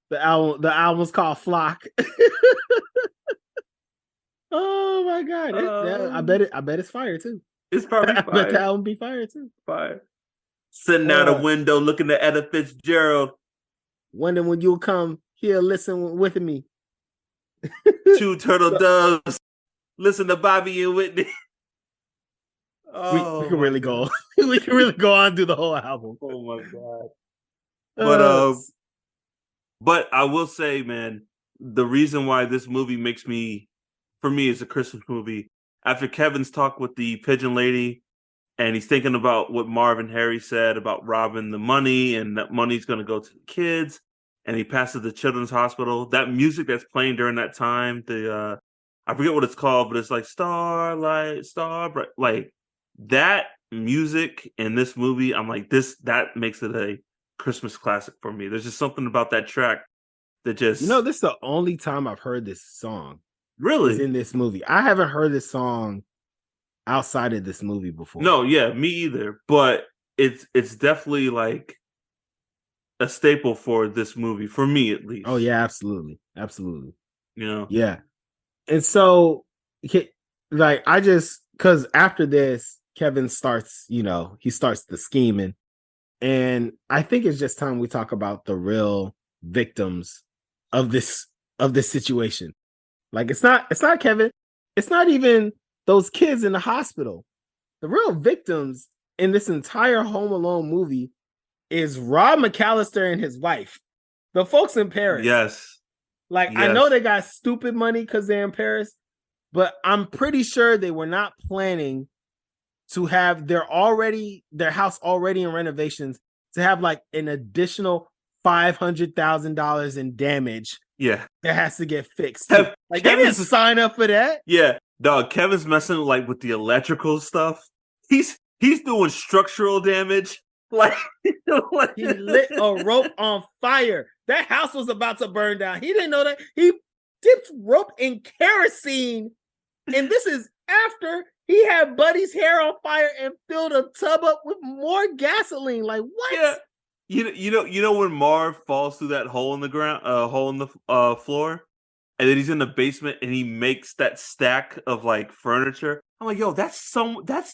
The album's called Flock. Oh my god! I bet it's fire too. It's probably fire. I bet the album be fire too. Fire. Sitting out a window looking at Etta Fitzgerald. Wondering when you'll come here, listen with me. Two turtle doves. Listen to Bobby and Whitney. We can really go. We can really go on through the whole album. Oh my god! But I will say, man, the reason why this movie for me, it's a Christmas movie. After Kevin's talk with the pigeon lady, and he's thinking about what Marv and Harry said about robbing the money, and that money's going to go to the kids, and he passes the children's hospital. That music that's playing during that time, I forget what it's called, but it's like Starlight, Starbright, like that music in this movie. I'm like, that makes it a Christmas classic for me. There's just something about that track that just, this is the only time I've heard this song. Really? Is in this movie. I haven't heard this song outside of this movie before. No, yeah, me either. But it's definitely like a staple for this movie, for me at least. Oh yeah, absolutely. Yeah. And so like because after this, Kevin starts, he starts the scheming. And I think it's just time we talk about the real victims of this situation. Like it's not Kevin. It's not even those kids in the hospital. The real victims in this entire Home Alone movie is Rob McAllister and his wife. The folks in Paris. Yes. I know they got stupid money because they're in Paris, but I'm pretty sure they were not planning to have their house already in renovations to have like an additional $500,000 in damage. Yeah, that has to get fixed. They didn't sign up for that. Yeah, dog. Kevin's messing with the electrical stuff. He's doing structural damage. He lit a rope on fire. That house was about to burn down. He didn't know that. He dipped rope in kerosene, and this is after he had Buddy's hair on fire and filled a tub up with more gasoline. Like what? Yeah. You know when Marv falls through that hole in the ground, hole in the floor, and then he's in the basement and he makes that stack of like furniture. I'm like, yo, that's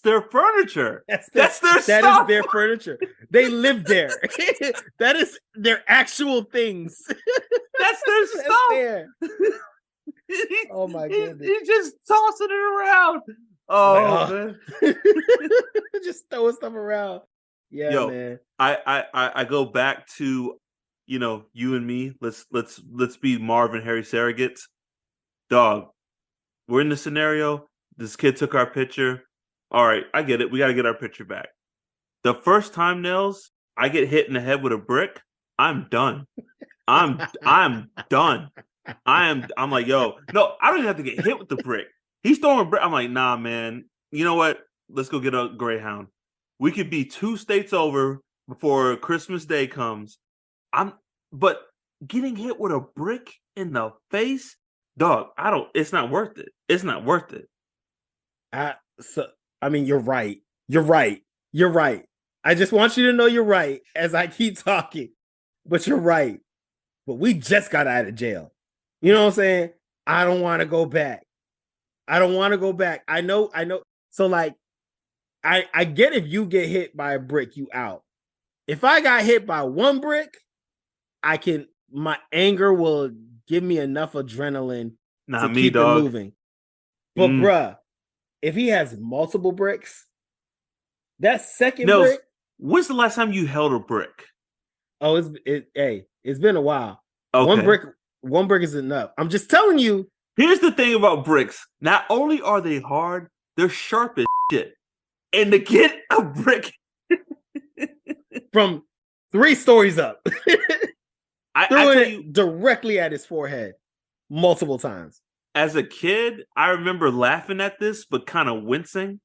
their furniture. That's their stuff. That is their furniture. They live there. That is their actual things. That's their stuff. Oh my goodness. He's just tossing it around. Oh man. Just throwing stuff around. Yeah, yo, man. I go back to, you and me. Let's be Marv and Harry surrogates. Dog, we're in the scenario. This kid took our picture. All right, I get it. We got to get our picture back. The first time, Nels, I get hit in the head with a brick, I'm done. I'm done. I'm like, yo, no, I don't even have to get hit with the brick. He's throwing a brick. I'm like, nah, man. You know what? Let's go get a Greyhound. We could be 2 states over before Christmas Day comes. But getting hit with a brick in the face, dog, it's not worth it. It's not worth it. You're right. You're right. I just want you to know you're right as I keep talking. But you're right. But we just got out of jail. You know what I'm saying? I don't want to go back. I know. So like, I get if you get hit by a brick, you out. If I got hit by one brick, my anger will give me enough adrenaline to Not me, keep it dog. moving. But bruh, if he has multiple bricks, that second Nels, brick. when's the last time you held a brick? Oh, it's been a while. Okay. One brick is enough. I'm just telling you. Here's the thing about bricks. Not only are they hard, they're sharp as shit. And to get a brick from 3 stories up, I throwing tell it you, directly at his forehead multiple times. as a kid, I remember laughing at this, but kind of wincing.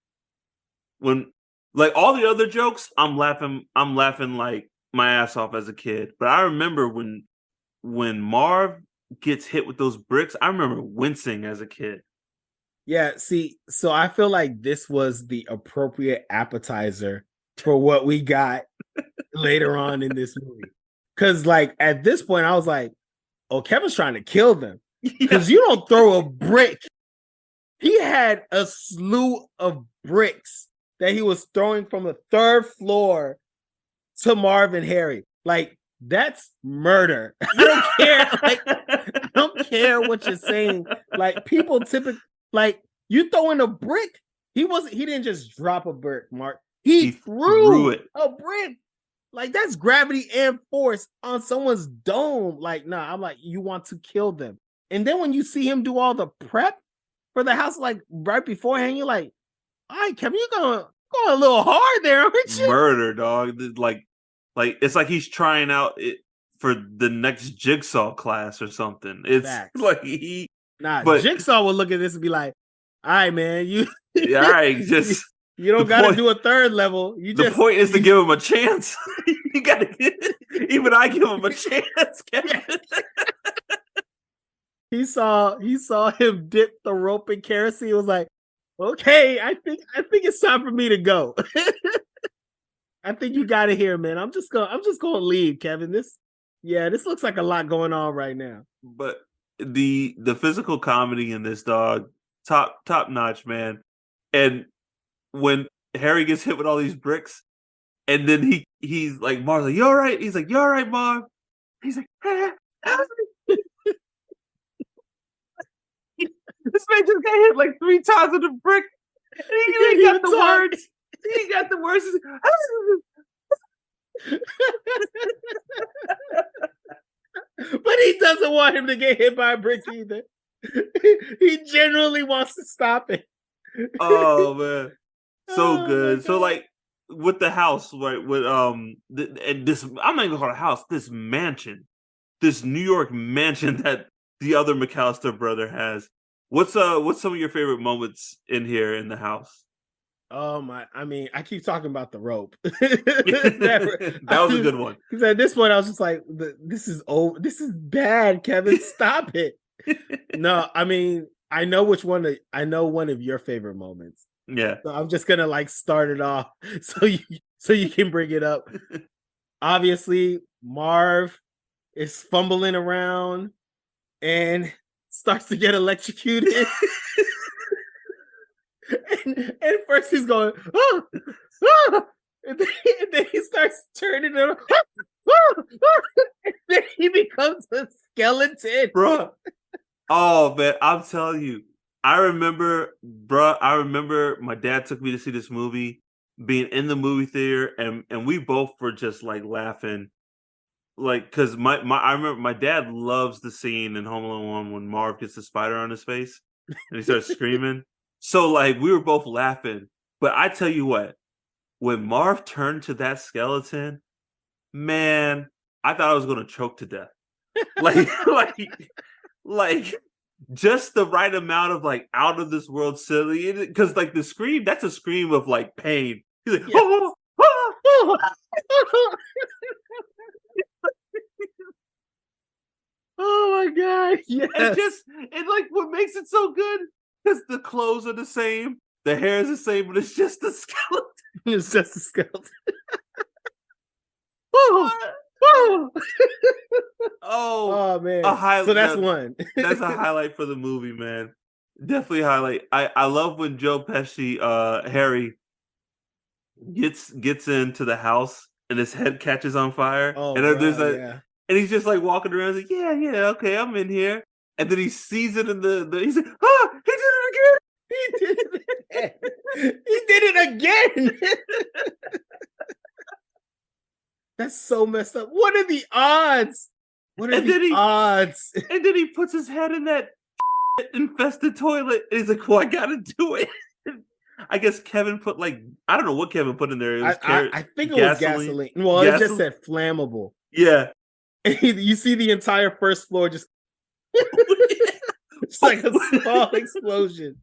When like all the other jokes, I'm laughing like my ass off as a kid. But I remember when Marv gets hit with those bricks, I remember wincing as a kid. Yeah, see, so I feel like this was the appropriate appetizer for what we got later on in this movie. Because, like, at this point, I was like, oh, Kevin's trying to kill them. Because you don't throw a brick. He had a slew of bricks that he was throwing from the 3rd floor to Marv and Harry. Like, that's murder. I don't care. Like, I don't care what you're saying. Like, people typically, like, you throw in a brick. He didn't just drop a brick, Mark. He threw it. A brick. Like, that's gravity and force on someone's dome. Like, nah, I'm like, you want to kill them. And then when you see him do all the prep for the house, like right beforehand, you're like, all right, Kevin, you're going a little hard there, aren't you? Murder, dog. Like it's like he's trying out it for the next jigsaw class or something. It's Facts. like Jigsaw will look at this and be like, all right, man, you all right, just you don't gotta do a 3rd level. The point is to give him a chance. You gotta even I give him a chance, Kevin. He saw him dip the rope in kerosene. He was like, okay, I think it's time for me to go. I think you got it here, man. I'm just gonna leave, Kevin. This looks like a lot going on right now. But the physical comedy in this, dog, top notch, man. And when Harry gets hit with all these bricks, and then he's like, Marv's like, you all right? He's like, you all right, Marv? He's like, this man just got hit like 3 times with a brick. He got the words. He got the words. But he doesn't want him to get hit by a brick either. He genuinely wants to stop it. Oh man, so good. So like with the house, right? With and this, I'm not even gonna call it a house. This mansion, this New York mansion that the other McAllister brother has. What's some of your favorite moments in here in the house? Oh my! I mean, I keep talking about the rope. that was a good one. Because at this point, I was just like, "This is This is bad, Kevin. Stop it." No, I mean, I know one of your favorite moments. Yeah. So I'm just gonna like start it off so you can bring it up. Obviously, Marv is fumbling around and starts to get electrocuted. and first he's going, oh, oh! And then he starts turning it, and then he becomes a skeleton, bro. Oh man, I'm telling you, I remember my dad took me to see this movie, being in the movie theater, and we both were just like laughing, like because I remember my dad loves the scene in Home Alone 1 when Marv gets the spider on his face and he starts screaming. So like we were both laughing, but I tell you what, when Marv turned to that skeleton, man, I thought I was gonna choke to death. Like just the right amount of like out of this world silly, because like the scream, that's a scream of like pain. He's like, oh, oh, oh. Oh my god! Yes. And like what makes it so good because the clothes are the same, the hair is the same, but it's just a skeleton. It's just a skeleton. Oh, oh man! So that's one. That's a highlight for the movie, man. Definitely a highlight. I love when Joe Pesci, Harry, gets into the house and his head catches on fire, Oh, and then there's bro, a yeah. and he's just like walking around, he's like, yeah, okay, I'm in here, and then he sees it in the he's like, ah, he did it again. He did it again. He did it again. That's so messed up. What are the odds? What are And the then odds? he puts his head in that infested toilet, and he's like, well, I gotta do it. I guess Kevin put I don't know what Kevin put in there. It was I think it was gasoline. gasoline. Well, it just said flammable. Yeah. You see the entire first floor just it's like a small explosion.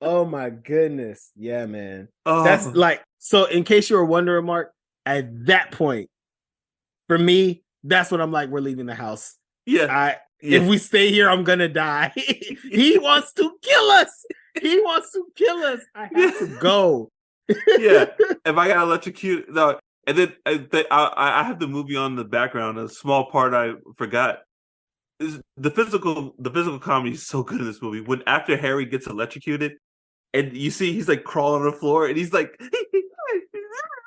Oh my goodness. Yeah, man. That's so in case you were wondering, Mark, at that point, for me, that's what I'm like, we're leaving the house. Yeah. If we stay here, I'm gonna die. He wants to kill us. He wants to kill us. I have to go. Yeah. If I got electrocuted, no. And then I have the movie on the background. A small part I forgot is the physical comedy is so good in this movie. When after Harry gets electrocuted, and you see he's like crawling on the floor, and he's like,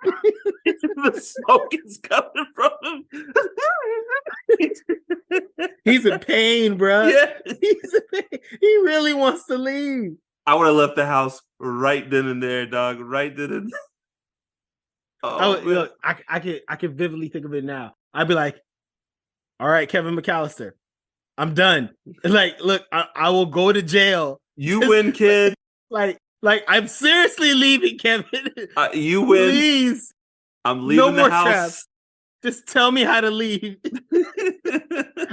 the smoke is coming from him. He's in pain, bro. Yeah, he's in pain. He really wants to leave. I would have left the house right then and there, dog. Right then and there. I can vividly think of it now. I'd be like, all right, Kevin McAllister, I'm done. Like, look, I will go to jail. You win, kid. Like I'm seriously leaving, Kevin. You win. Please. I'm leaving the house. Traps. Just tell me how to leave.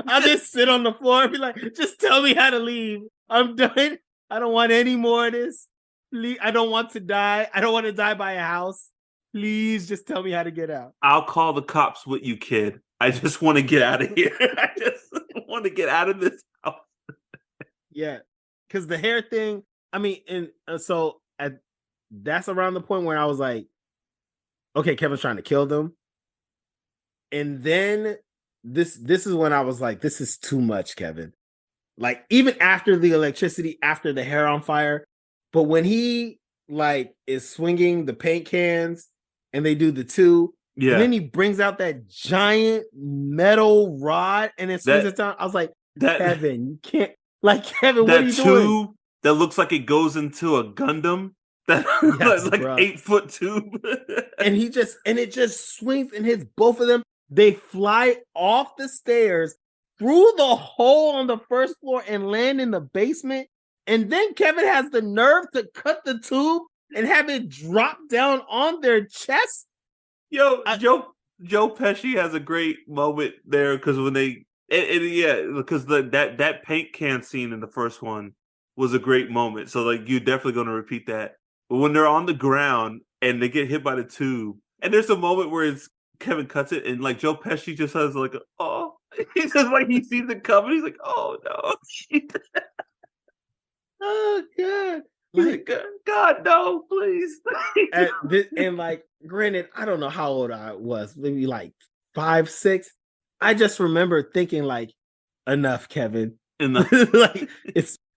I'll just sit on the floor and be like, just tell me how to leave. I'm done. I don't want any more of this. Please, I don't want to die. I don't want to die by a house. Please just tell me how to get out. I'll call the cops with you, kid. I just want to get out of here. I just want to get out of this house. Yeah. Because the hair thing, I mean, and so that's around the point where I was like, okay, Kevin's trying to kill them. And then this is when I was like, this is too much, Kevin. Like, even after the electricity, after the hair on fire, but when he is swinging the paint cans and they do the two, and then he brings out that giant metal rod and then swings it down. I was like, Kevin, you can't, Kevin, what are you doing? That looks like it goes into a Gundam. That's like 8-foot tube. And it just swings and hits both of them. They fly off the stairs through the hole on the first floor and land in the basement. And then Kevin has the nerve to cut the tube and have it drop down on their chest. Joe Pesci has a great moment there because when because that paint can scene in the first one was a great moment. So you're definitely going to repeat that. But when they're on the ground and they get hit by the tube, and there's a moment where Kevin cuts it, and Joe Pesci just has he's just he sees it coming. He's like, oh no, oh god, God no, please. and granted, I don't know how old I was, maybe 5, 6. I just remember thinking enough, Kevin. Enough.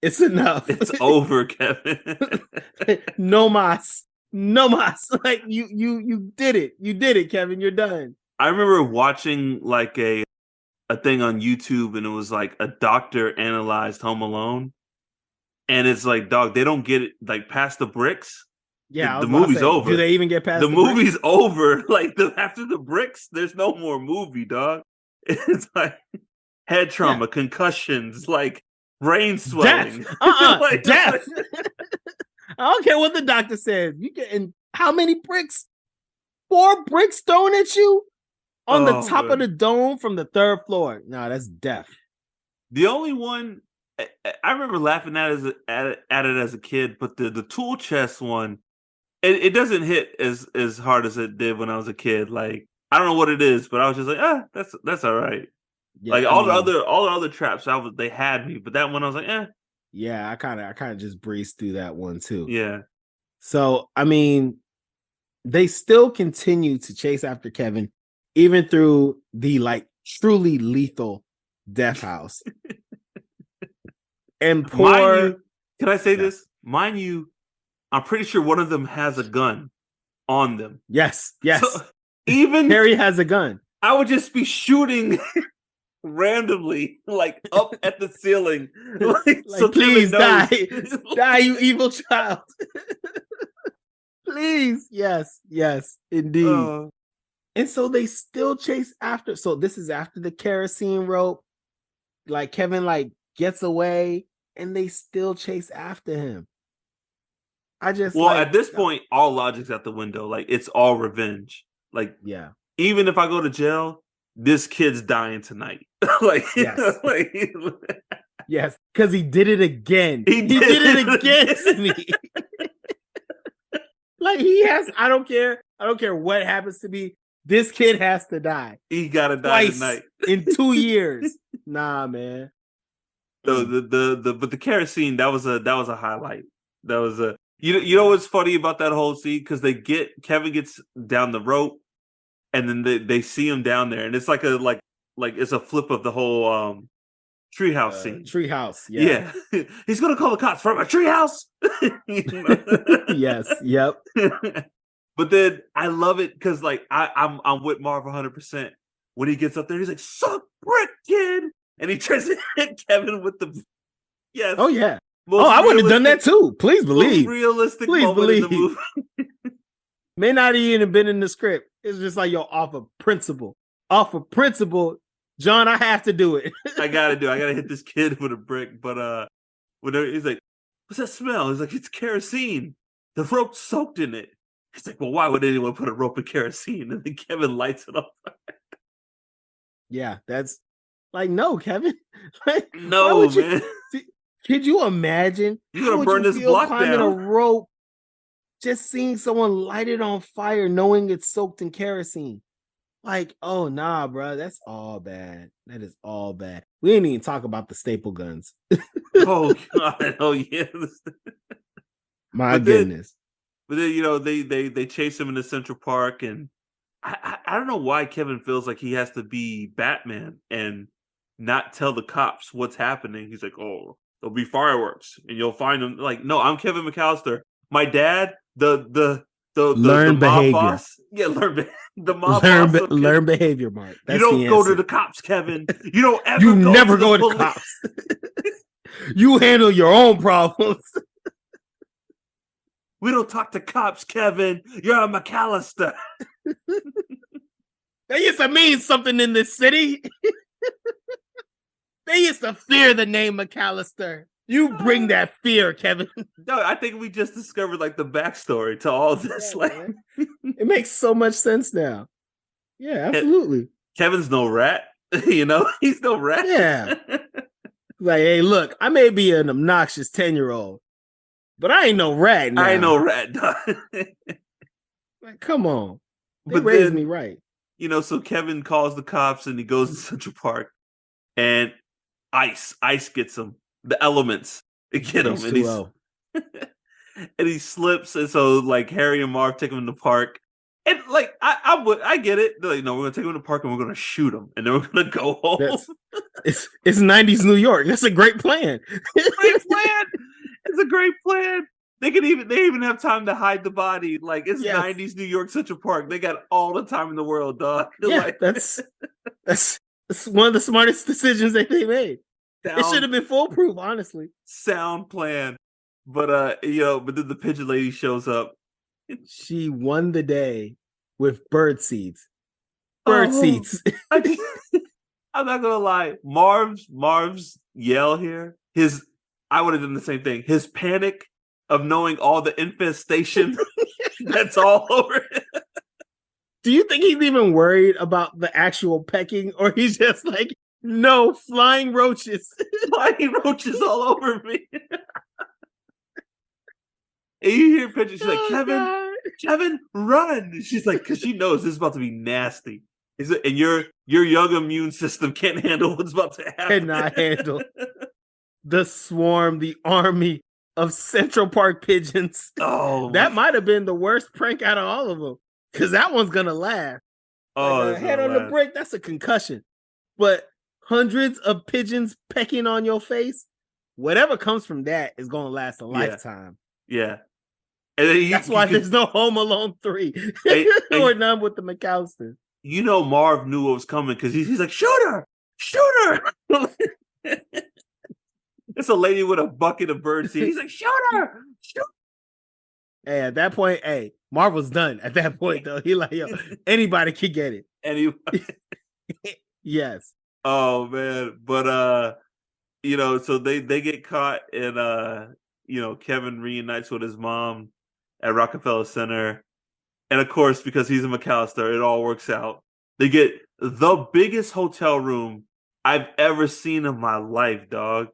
It's enough. It's over, Kevin. No mas. You did it. You did it, Kevin. You're done. I remember watching a thing on YouTube, and it was a doctor analyzed Home Alone, and it's dog, they don't get it past the bricks. Yeah, the movie's over. Do they even get past the movie's bricks? Over? After the bricks, there's no more movie, dog. It's head trauma, concussions, brain swelling. Death. Death. I don't care what the doctor says. You getting how many bricks? 4 bricks thrown at you on the top of the dome from the 3rd floor. No, that's death. The only one I remember laughing at it as a kid, but the tool chest one, it doesn't hit as hard as it did when I was a kid. I don't know what it is, but I was just that's all right. Yeah, all the other traps, they had me, but that one I was like, eh. Yeah, I kind of just breezed through that one too. Yeah. So I mean, they still continue to chase after Kevin, even through the truly lethal death house. And can I say this? Mind you, I'm pretty sure one of them has a gun. on them. Yes. So even Harry has a gun. I would just be shooting randomly, like up at the ceiling, like, so please Kevin knows. die, you evil child. Please, yes, indeed. And so they still chase after. So this is after the kerosene rope. Like Kevin, like gets away, and they still chase after him. At this point, all logic's out the window. Like it's all revenge. Like even if I go to jail, this kid's dying tonight. Like yes, because he did it again. He did it again to me. Like he has. I don't care what happens to me. This kid has to die. He gotta die tonight in 2 years. Nah, man. So but the kerosene, that was a highlight. That was a you know what's funny about that whole scene, because Kevin gets down the rope, and then they see him down there, and it's like it's a flip of the whole treehouse scene. Treehouse, yeah. He's gonna call the cops from a treehouse. Yes, yep. But then I love it because like I'm with Marv 100%. When he gets up there, he's like, "Suck brick, kid," and he tries to hit Kevin with the Oh yeah. I would have done that too. Please believe. Realistic moment in the movie. May not even have been in the script. It's just like, yo, off of principle. John, I have to do it. I gotta hit this kid with a brick. But he's like, "What's that smell?" He's like, "It's kerosene. The rope's soaked in it." He's like, "Well, why would anyone put a rope in kerosene?" And then Kevin lights it up. Yeah, that's like, no, Kevin. Like, no, man. Could you imagine? You're gonna burn this block climbing down. a rope, just seeing someone light it on fire, knowing it's soaked in kerosene. Like, oh nah, bro, that's all bad. That is all bad. We didn't even talk about the staple guns. Oh god, oh yeah. My goodness. But then they chase him into Central Park, and I don't know why Kevin feels like he has to be Batman and not tell the cops what's happening. He's like, "Oh, there'll be fireworks, and you'll find them." Like, no, I'm Kevin McAllister. My dad, the mob behavior. boss. Yeah, the mob boss. Learn behavior, Mark. That's you don't go to the cops, Kevin. You don't ever. You never go to the cops. You handle your own problems. We don't talk to cops, Kevin. You're a McAllister. That used to mean something in this city. They used to fear the name McAllister. You bring that fear, Kevin. No, I think we just discovered like the backstory to all this. It makes so much sense now. Yeah, absolutely. Kevin's no rat. He's no rat. Yeah. Like, hey, look, I may be an obnoxious 10-year-old, but I ain't no rat now. I ain't no rat. Like, come on. They raised me right. So Kevin calls the cops and he goes to Central Park, and ice gets him. The elements get him, and he slips, and so like Harry and Marv take him to the park, and like I get it. They're like, no, we're gonna take him to the park and we're gonna shoot him, and then we're gonna go home. It's 90s New York. That's a great plan. It's a great plan. They even have time to hide the body. Like it's 90s New York Central Park. They got all the time in the world, dog. Yeah, like, that's one of the smartest decisions that they made. It should have been foolproof, honestly. Sound plan. But then the pigeon lady shows up. She won the day with bird seeds. Seeds. I'm not gonna lie. Marv's yell here. I would have done the same thing. His panic of knowing all the infestation that's all over it. Do you think he's even worried about the actual pecking, or he's just like, no, flying roaches. Flying roaches all over me. And you hear Pigeon, she's like, Kevin, run. She's like, because she knows this is about to be nasty. And your young immune system can't handle what's about to happen. Cannot handle the swarm, the army of Central Park pigeons. Oh, that might have been the worst prank out of all of them, because that one's gonna laugh. Oh, like head on the brick, that's a concussion. But hundreds of pigeons pecking on your face, whatever comes from that is gonna last a lifetime. Yeah. And then That's you why could, there's no Home Alone 3 and or none with the McAllisters. you know Marv knew what was coming because he's like, shoot her. It's a lady with a bucket of birdseed. He's like, shoot her, shoot. Hey, at that point, hey, Marvel's done. At that point, though, he like, yo, anybody can get it. And Yes. oh man, but so they get caught, and Kevin reunites with his mom at Rockefeller Center, and of course, because he's a McAllister, it all works out. They get the biggest hotel room I've ever seen in my life, dog.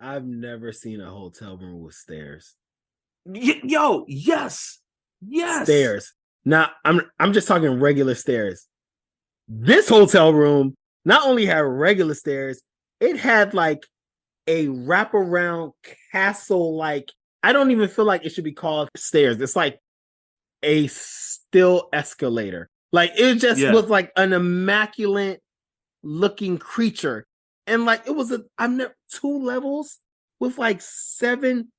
I've never seen a hotel room with stairs. Yo, yes. Stairs. Now, I'm just talking regular stairs. This hotel room not only had regular stairs, it had like a wraparound castle. Like, I don't even feel like it should be called stairs. It's like a still escalator. Like, it just was like an immaculate looking creature. And like, it was I've never 2 levels with like 7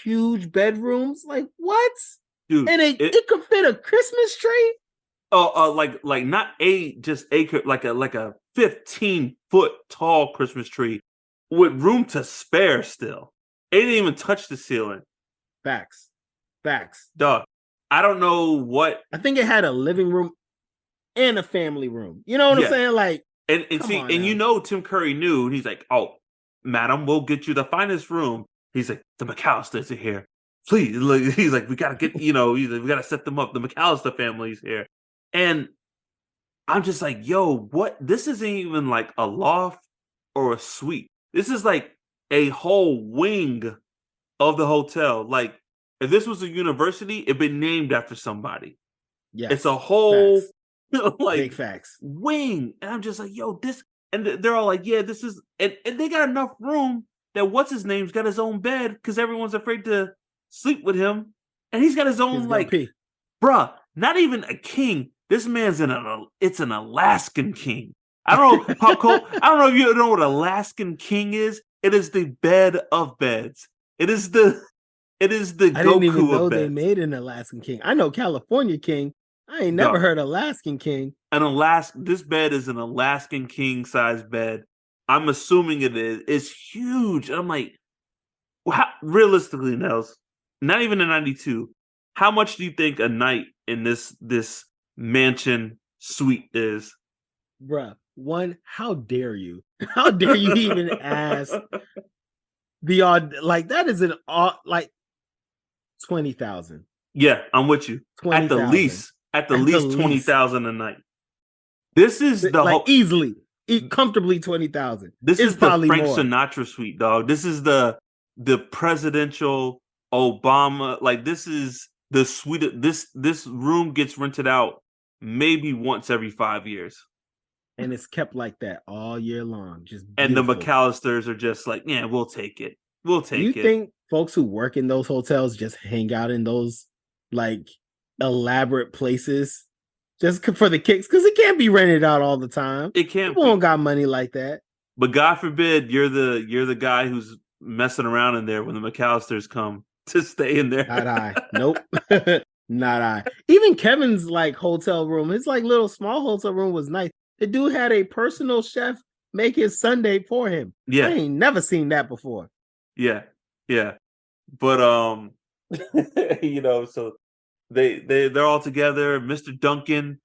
huge bedrooms. Like, what? Dude, and it could fit a Christmas tree. Like not just like a 15-foot tall Christmas tree with room to spare. Still, it didn't even touch the ceiling. Facts. Dog, I don't know what. I think it had a living room and a family room. You know what I'm saying? Like, and Tim Curry knew. He's like, "Oh, madam, we'll get you the finest room." He's like, "The McAllisters are here. Please." He's like, "We gotta get, we gotta set them up. The McAllister family's here." And I'm just like, "Yo, what? This isn't even like a loft or a suite. This is like a whole wing of the hotel. Like, if this was a university, it'd been named after somebody. Yes, it's a whole facts. like big facts wing." And I'm just like, "Yo, this." And they're all like, "Yeah, this is," and they got enough room that what's his name's got his own bed because everyone's afraid to sleep with him, and he's got his own bruh, not even a king. This man's it's an Alaskan king. I don't know, pop culture. I don't know if you know what Alaskan king is. It is the bed of beds. It is the I Goku didn't even know of beds. They made an Alaskan king. I know California king. I ain't never heard Alaskan king. This bed is an Alaskan king size bed. I'm assuming it is. It's huge. I'm like, realistically, Nels, not even in 92. How much do you think a night in this mansion suite is? Bruh, one, how dare you? How dare you even ask the odd? Like, that is an odd, like 20,000. Yeah, I'm with you. 20, at the least 20,000 a night. This is easily, comfortably 20,000. This is the Frank more. Sinatra suite, dog. This is the presidential Obama. Like, this is the suite. This room gets rented out maybe once every 5 years, and it's kept like that all year long. Just beautiful. And the McAllisters are just like, "Yeah, we'll take it. We'll take it." Do you think folks who work in those hotels just hang out in those like elaborate places just for the kicks? Because it can't be rented out all the time. It can't. People don't got money like that. But God forbid you're the guy who's messing around in there when the McAllisters come to stay in there. Not I. Nope. Not I. Even Kevin's like hotel room, his like little small hotel room was nice. The dude had a personal chef make his Sunday for him. Yeah. I ain't never seen that before. Yeah. But so they're all together. Mr. Duncan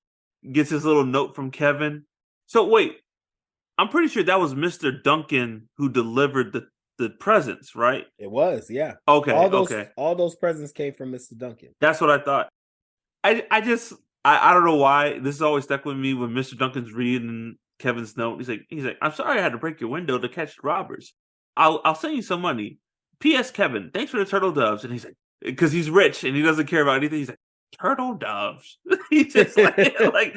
gets his little note from Kevin. So wait, I'm pretty sure that was Mr. Duncan who delivered the presents, right? It was, yeah. Okay, all those presents came from Mr. Duncan. That's what I thought. I don't know why this has always stuck with me when Mr. Duncan's reading Kevin's note. He's like, "I'm sorry I had to break your window to catch robbers. I'll send you some money. P.S. Kevin, thanks for the turtle doves." And he's like, because he's rich and he doesn't care about anything. He's like, "Turtle doves." He's just like,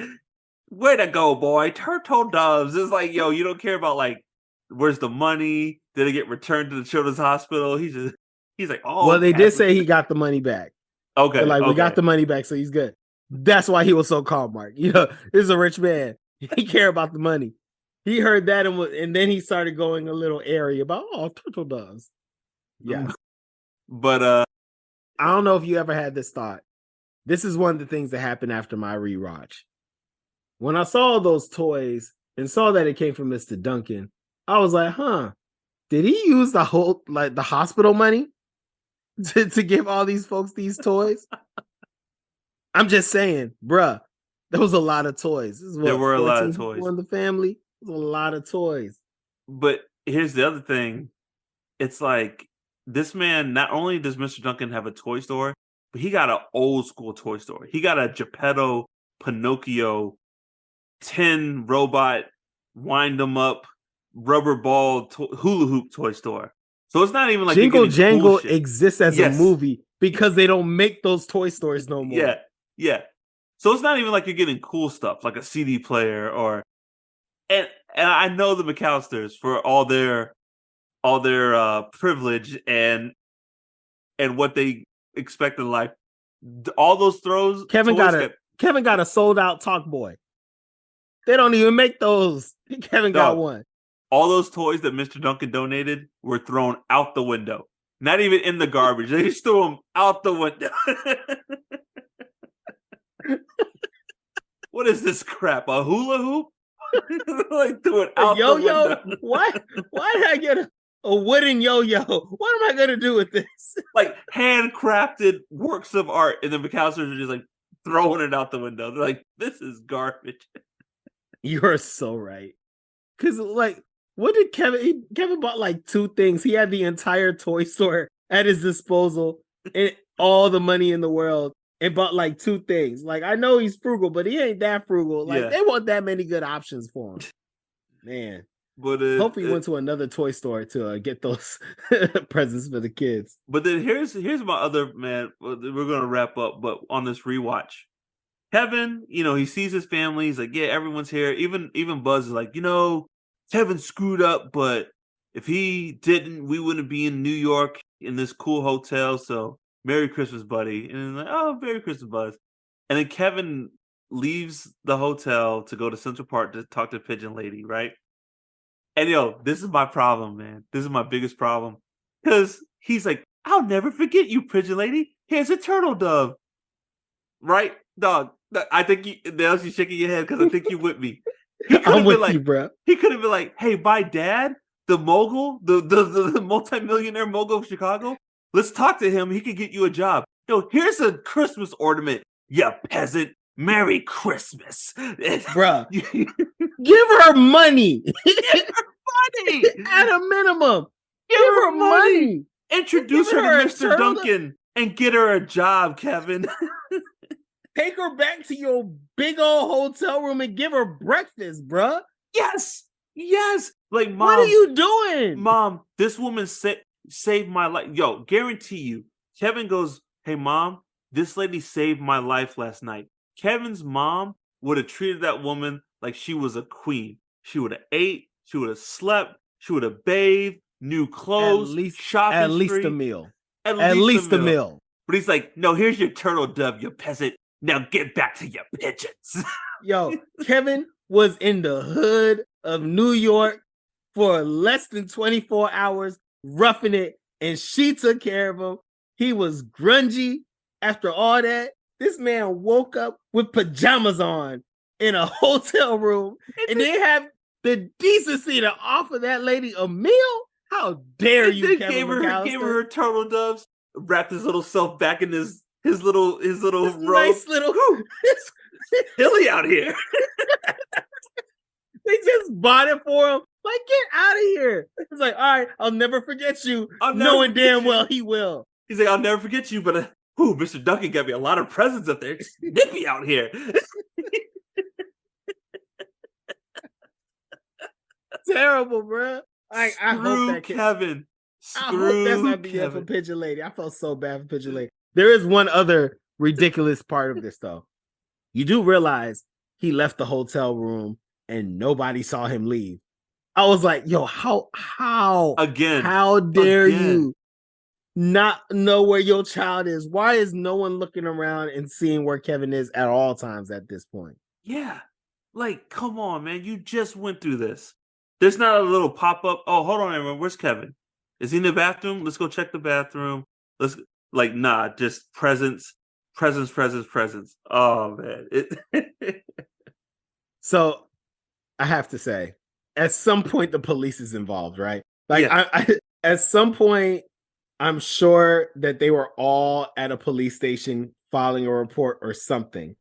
"Way to go, boy. Turtle doves." It's like, yo, you don't care about like, where's the money? Did it get returned to the children's hospital? He's like, "Oh." Well, they did say he got the money back. Okay. We got the money back, so he's good. That's why he was so calm, Mark. This is a rich man. He care about the money. He heard that and then he started going a little airy about turtle doves. Yeah. But I don't know if you ever had this thought. This is one of the things that happened after my rewatch. When I saw those toys and saw that it came from Mr. Duncan, I was like, huh, did he use the whole, like, the hospital money to give all these folks these toys? I'm just saying, bruh, there was a lot of toys. This is There what, were a lot 14 of toys. people in the family? It was a lot of toys. But here's the other thing. It's like, this man, not only does Mr. Duncan have a toy store, but he got an old school toy store. He got a Geppetto, Pinocchio, tin robot, wind 'em up, rubber ball, hula hoop toy store. So it's not even like Jingle you're getting Jangle cool shit. exists as a Yes. movie because they don't make those toy stores no more. Yeah, yeah. So it's not even like you're getting cool stuff like a CD player or and I know the McAllisters for all their privilege and what they expect in life. All those throws. Kevin got a sold out Talk Boy. They don't even make those. Kevin got one. All those toys that Mr. Duncan donated were thrown out the window. Not even in the garbage. They just threw them out the window. What is this crap? A hula hoop? Like threw it out the window. Why did I get a wooden yo-yo? What am I gonna do with this? Like handcrafted works of art, and the McAllisters are just like throwing it out the window. They're like, this is garbage. You're so right. Cause like, what did Kevin bought like 2 things. He had the entire toy store at his disposal and all the money in the world and bought like 2 things. Like, I know he's frugal, but he ain't that frugal. Like, they want that many good options for him. Man. But hopefully he went to another toy store to get those presents for the kids. But then here's my other, man. We're gonna wrap up, but on this rewatch, Kevin, he sees his family. He's like, yeah, everyone's here. Even Buzz is like, Kevin screwed up, but if he didn't, we wouldn't be in New York in this cool hotel. So Merry Christmas, buddy. And he's like, oh, Merry Christmas, Buzz. And then Kevin leaves the hotel to go to Central Park to talk to Pigeon Lady, right? And this is my problem, man. This is my biggest problem. Because he's like, I'll never forget you, Pigeon Lady. Here's a turtle dove. Right? Dog. I think you're shaking your head because I think you with me. I'm with you, bro. He could have been like, hey, my dad, the mogul, the multimillionaire mogul of Chicago, let's talk to him. He could get you a job. Here's a Christmas ornament, you peasant. Merry Christmas. Bruh. Give her money. Give her money. At a minimum. Give her money. Introduce her to Mr. Duncan and get her a job, Kevin. Take her back to your big old hotel room and give her breakfast, bruh. Yes. Like, Mom. What are you doing? Mom, this woman saved my life. Yo, guarantee you. Kevin goes, hey, Mom, this lady saved my life last night. Kevin's mom would have treated that woman like she was a queen. She would have ate. She would have slept. She would have bathed, new clothes, shopping at least street. A meal. At least a meal. But he's like, no, here's your turtle dove, you peasant. Now get back to your pigeons. Yo, Kevin was in the hood of New York for less than 24 hours, roughing it, and she took care of him. He was grungy after all that. This man woke up with pajamas on in a hotel room, and they have the decency to offer that lady a meal? How dare you, Kevin McAllister? Gave her turtle doves, wrapped his little self back in his little robe. Nice little hilly out here. They just bought it for him. Like, get out of here. It's like, all right, I'll never forget you, knowing damn well he will. He's like, I'll never forget you, but Mr. Duncan got me a lot of presents up there. It's nippy out here. Terrible, bro. I hope that Kevin. I hope that's not the end for Pigeon Lady. I felt so bad for Pigeon Lady. There is one other ridiculous part of this, though. You do realize he left the hotel room and nobody saw him leave. I was like, yo, how again? How dare you not know where your child is? Why is no one looking around and seeing where Kevin is at all times at this point? Yeah. Like, come on, man. You just went through this. There's not a little pop-up. Oh, hold on, everyone. Where's Kevin? Is he in the bathroom? Let's go check the bathroom. Like, nah, just presents, presents, presents, presents. Oh man. So I have to say, at some point the police is involved, right? Like Yeah. at some point, I'm sure that they were all at a police station filing a report or something.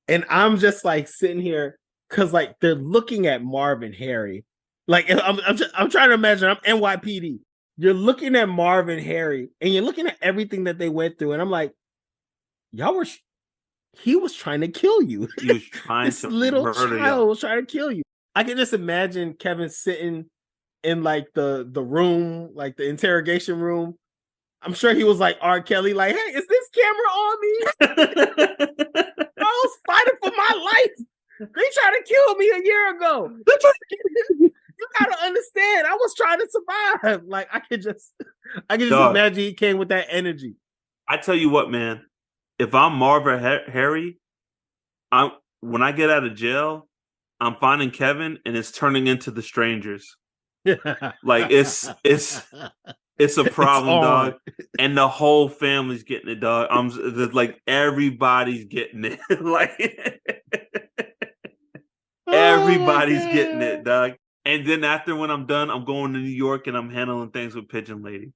And I'm just like sitting here because like they're looking at Marv and Harry. Like I'm trying to imagine I'm NYPD. You're looking at Marv and Harry, and you're looking at everything that they went through, and I'm like, y'all were. He was trying to kill you. He was trying This to little murder child y'all. was trying to kill you. I can just imagine Kevin sitting in like the room, like the interrogation room. I'm sure he was like R. Kelly, like, hey, is this camera on me? I was fighting for my life. They tried to kill me a year ago. You gotta understand. I was trying to survive. Like I could just Dog, imagine he came with that energy. I tell you what, man. If I'm Marva Harry, I'm when I get out of jail, I'm finding Kevin and it's turning into the strangers. Like it's a problem, dog. And the whole family's getting it, dog. I'm like everybody's getting it. Like everybody's getting it, dog. And then after when I'm done, I'm going to New York and I'm handling things with Pigeon Lady.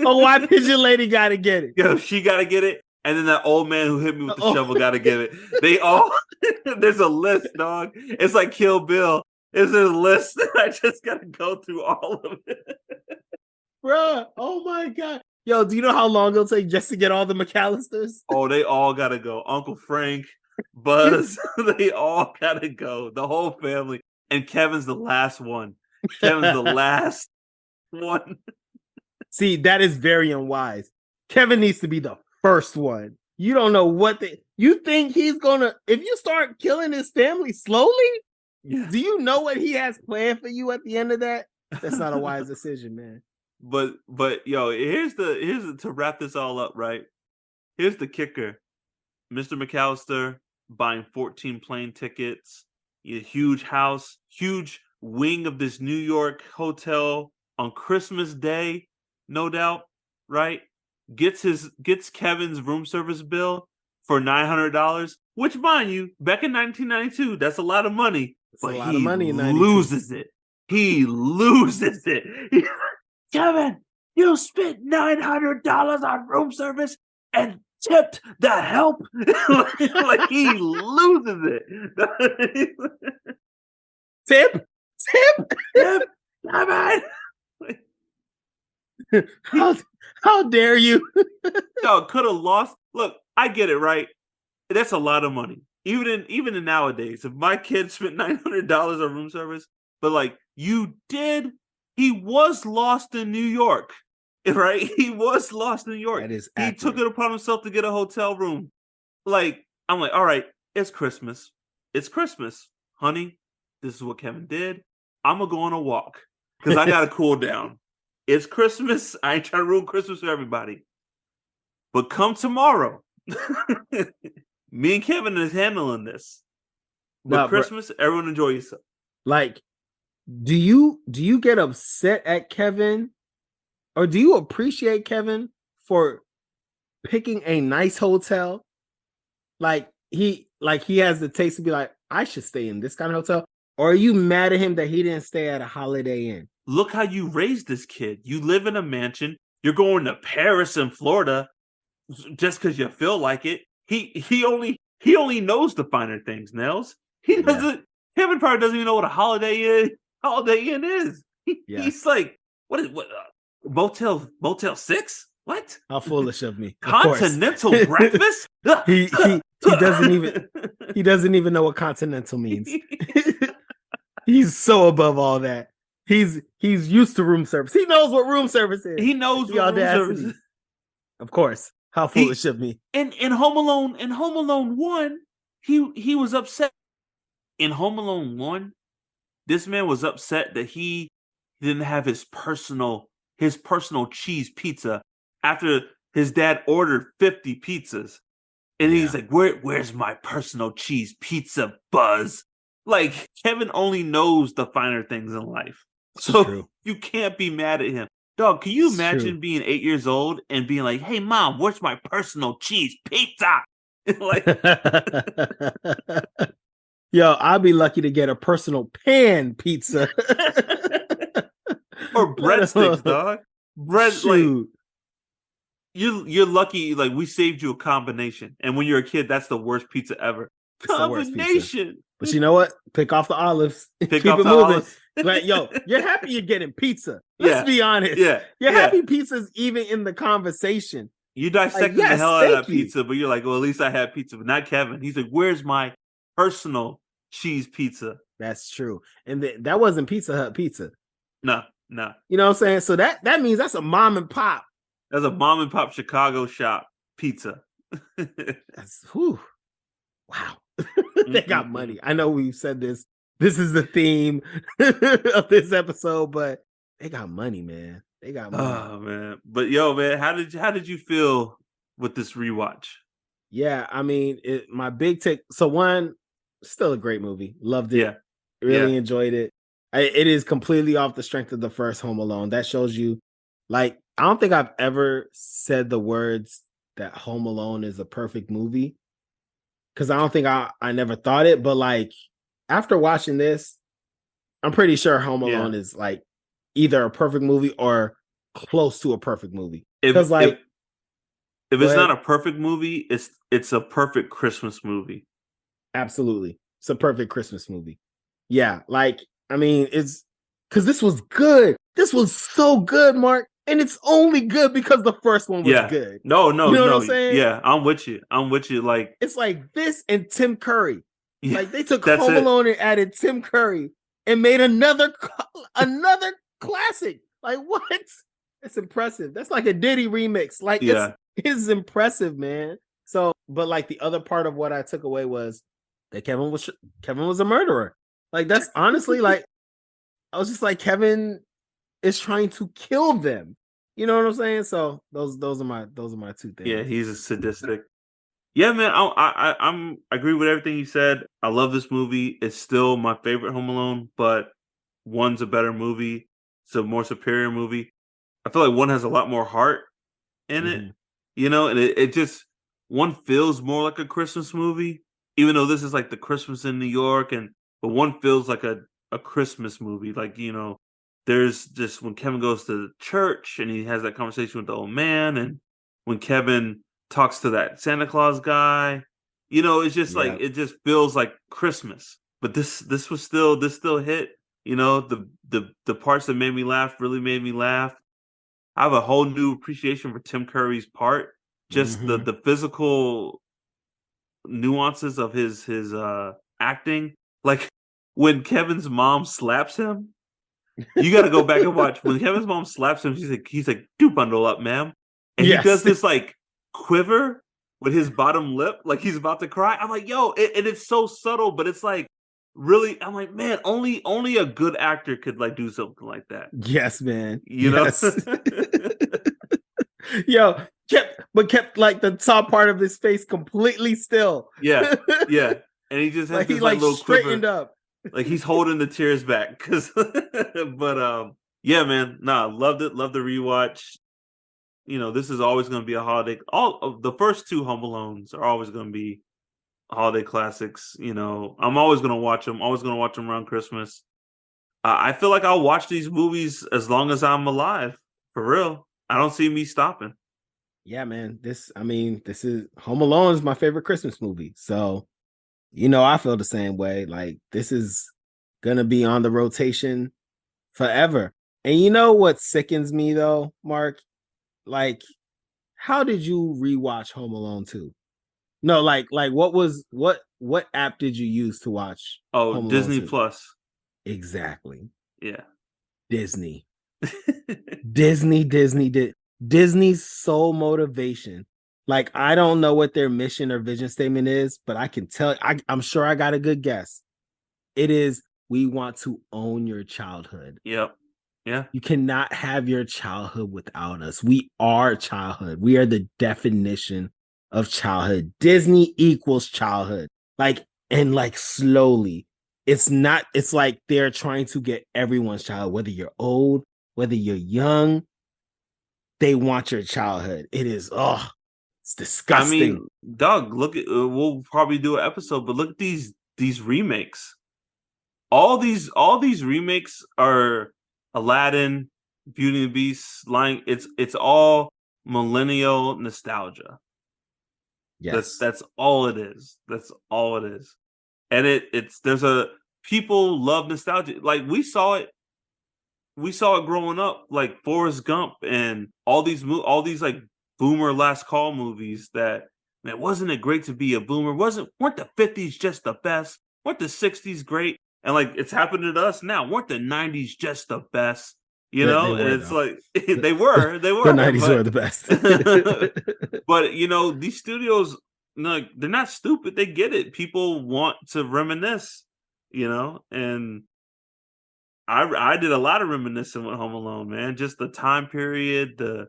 Oh, why Pigeon Lady gotta get it? Yo, she gotta get it. And then that old man who hit me with the shovel gotta get it. They all there's a list, dog. It's like Kill Bill. There's a list that I just gotta go through all of it. Bruh, oh my god. Yo, do you know how long it'll take just to get all the McAllisters? Oh, they all gotta go. Uncle Frank, Buzz, they all gotta go. The whole family. And Kevin's the last one. Kevin's the last one. See, that is very unwise. Kevin needs to be the first one. You don't know what you think he's gonna if you start killing his family slowly, Yeah. do you know what he has planned for you at the end of that? That's not a wise decision, man. But yo, here's the to wrap this all up, right? Here's the kicker. Mr. McAllister buying 14 plane tickets, a huge house, huge wing of this New York hotel on Christmas Day, no doubt, right? Gets Kevin's room service bill for $900, which mind you, back in 1992, that's a lot of money. It's but a lot of money in 92. Loses it. He loses it. Kevin, you spent $900 on room service and tipped the help. Like he loses it. Tip. Kevin. How dare you? Yo, could have lost. Look, I get it, right? That's a lot of money. Even in nowadays, if my kid spent $900 on room service, but like you did, he was lost in New York, right? He was lost in New York. That is accurate. He took it upon himself to get a hotel room. Like, I'm like, all right, it's Christmas. It's Christmas, honey. This is what Kevin did. I'm gonna go on a walk because I gotta cool down. It's Christmas. I ain't trying to ruin Christmas for everybody. But come tomorrow, me and Kevin is handling this. But Christmas, everyone enjoy yourself. Like, do you get upset at Kevin, or do you appreciate Kevin for picking a nice hotel? Like he has the taste to be like, I should stay in this kind of hotel. Or are you mad at him that he didn't stay at a Holiday Inn? Look how you raised this kid. You live in a mansion. You're going to Paris and Florida just because you feel like it. He only knows the finer things, Nels. He doesn't. Yeah. Kevin probably doesn't even know what a Holiday Inn is. He's like, what Motel 6? What? How foolish of me! Continental breakfast? he doesn't even know what continental means. He's so above all that. He's used to room service. He knows what room service is. He knows what room service is. Of course. How foolish of me. In Home Alone 1, he was upset. In Home Alone 1, this man was upset that he didn't have his personal cheese pizza after his dad ordered 50 pizzas. And he's like, where's my personal cheese pizza, Buzz? Like, Kevin only knows the finer things in life. So you can't be mad at him. Dog, can you It's true. imagine being 8 years old and being like, "Hey, mom, where's my personal cheese pizza?" Like, Yo, I'll be lucky to get a personal pan pizza. or Let breadsticks, alone dog. Bread, like shoot you're lucky. Like we saved you a combination, and when you're a kid, that's the worst pizza ever. it's the worst pizza. Combination. But you know what? Pick off the olives. Pick Keep off it the moving. olives. Like, yo, you're happy you're getting pizza. Let's Yeah, be honest. yeah, You're yeah. happy pizza's even in the conversation. You Like, dissecting the yes, hell out of thank that you. pizza, but you're like, well, at least I had pizza, but not Kevin. He's like, where's my personal cheese pizza? That's true. And that wasn't Pizza Hut pizza. No, no. You know what I'm saying? So that means that's a mom and pop. That's a mom and pop Chicago shop pizza. That's whew. Wow. They got money. I know we've said this. This is the theme of this episode, but they got money, man. They got money. Oh man. But yo, man, how did you feel with this rewatch? Yeah, I mean, my big take. So one, still a great movie. Loved it. Yeah. Really Yeah. enjoyed it. It is completely off the strength of the first Home Alone. That shows you, like, I don't think I've ever said the words that Home Alone is a perfect movie because I don't think I never thought it. But like after watching this, I'm pretty sure Home Yeah. Alone is like either a perfect movie or close to a perfect movie. If Because like, if go it's not ahead. a perfect movie, it's a perfect Christmas movie. Absolutely, it's a perfect Christmas movie. Yeah, like I mean, it's because this was good. This was so good, Mark, and it's only good because the first one was Yeah. good. No, You no, know what I'm no. saying? Yeah, I'm with you. I'm with you. Like, It's like this and Tim Curry. yeah, Like they took that's Home it. Alone and added Tim Curry and made another classic. Like what? It's impressive. That's like a Diddy remix. Like Yeah. it's impressive, man. So, but like the other part of what I took away was that Kevin was a murderer. Like that's honestly like I was just like Kevin is trying to kill them. You know what I'm saying? So those are my two Yeah, things. he's a sadistic. Yeah, man, I agree with everything you said. I love this movie. It's still my favorite Home Alone, but one's a better movie. It's a more superior movie. I feel like one has a lot more heart in it, Mm-hmm. and it just one feels more like a Christmas movie, even though this is like the Christmas in New York, but one feels like a Christmas movie. Like, there's just when Kevin goes to church and he has that conversation with the old man, and when Kevin talks to that Santa Claus guy, it's just like Yeah. it just feels like Christmas. But this still hit. The parts that made me laugh really made me laugh. I have a whole new appreciation for Tim Curry's part. Just the Mm-hmm. the physical nuances of his acting. Like when Kevin's mom slaps him, you got to go back and watch. When Kevin's mom slaps him, he's like, "Do bundle up, ma'am," and he does Yes. this like quiver with his bottom lip, like he's about to cry. I'm like, "Yo," and it's so subtle, but it's like really. I'm like, man, only a good actor could like do something like that. Yes, man. You know? Yes. Yo, kept like the top part of his face completely still. Yeah, yeah. And he just has Like he this like like little straightened quiver, up. like he's holding the tears back. But yeah, man. Nah, loved it. Loved the rewatch. This is always going to be a holiday. All of the first two Home Alones are always going to be holiday classics. I'm always going to watch them. Always going to watch them around Christmas. I feel like I'll watch these movies as long as I'm alive. For real, I don't see me stopping. Yeah, man. This is Home Alone is my favorite Christmas movie. So, I feel the same way. Like this is gonna be on the rotation forever. And you know what sickens me though, Mark? Like, how did you rewatch Home Alone 2? No, like what app did you use to watch Oh, Home Alone Disney 2? Plus. Exactly. Yeah. Disney. Disney's sole motivation. Like, I don't know what their mission or vision statement is, but I can tell I'm sure I got a good guess. It is we want to own your childhood. Yep. Yeah. You cannot have your childhood without us. We are childhood. We are the definition of childhood. Disney equals childhood. Like slowly. It's like they're trying to get everyone's childhood, whether you're old, whether you're young, they want your childhood. It is it's I disgusting. mean, Doug, look at we'll probably do an episode, but look at these remakes. All these remakes are Aladdin, Beauty and the Beast, Lion. It's all millennial nostalgia. Yes. That's all it is. That's all it is. And it's there's a people love nostalgia. Like we saw it growing up, like Forrest Gump and all these like boomer last call movies that man, wasn't it great to be a boomer? Weren't the 50s just the best? Weren't the 60s great? And like it's happening to us now. Weren't the 90s just the best? You They know, and were, it's though. like they were, The 90s were the best. but you know, these studios, like they're not stupid. They get it. People want to reminisce, you know, and I did a lot of reminiscing with Home Alone, man. Just the time period, the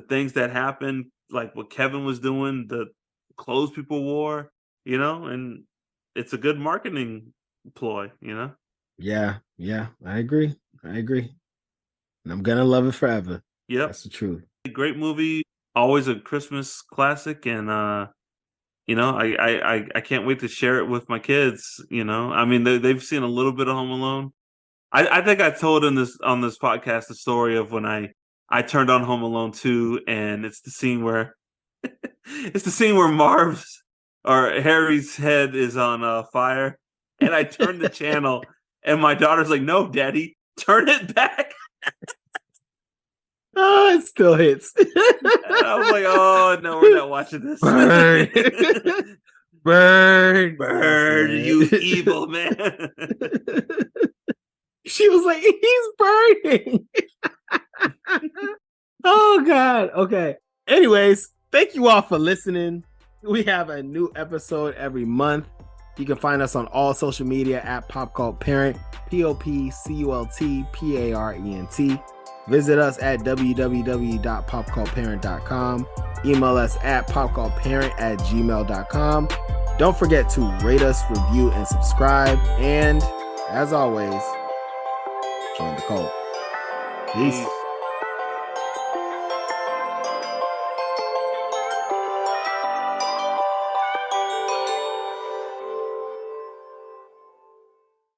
things that happened, like what Kevin was doing, the clothes people wore, you know, and it's a good marketing ploy, you know. Yeah, I agree. And I'm gonna love it forever. Yep, That's the truth. great movie, always a Christmas classic, and you know, I can't wait to share it with my kids. You know, I mean, they've seen a little bit of Home Alone. I think I told on this podcast the story of when I turned on Home Alone 2, and it's the scene where Marv's or Harry's head is on fire, and I turned the channel, and my daughter's like, "No, Daddy, turn it back." Oh, it still hits. And I was like, "Oh no, we're not watching this." Burn, burn, burn, yes, you evil man. She was like, "He's burning." Oh God. Okay. Anyways, thank you all for listening. We have a new episode every month. You can find us on all social media at Pop Cult Parent, POPCULTPARENT. Visit us at www.popcultparent.com. Email us at popcultparent@gmail.com. Don't forget to rate us, review, and subscribe. And as always, join the cult. Peace.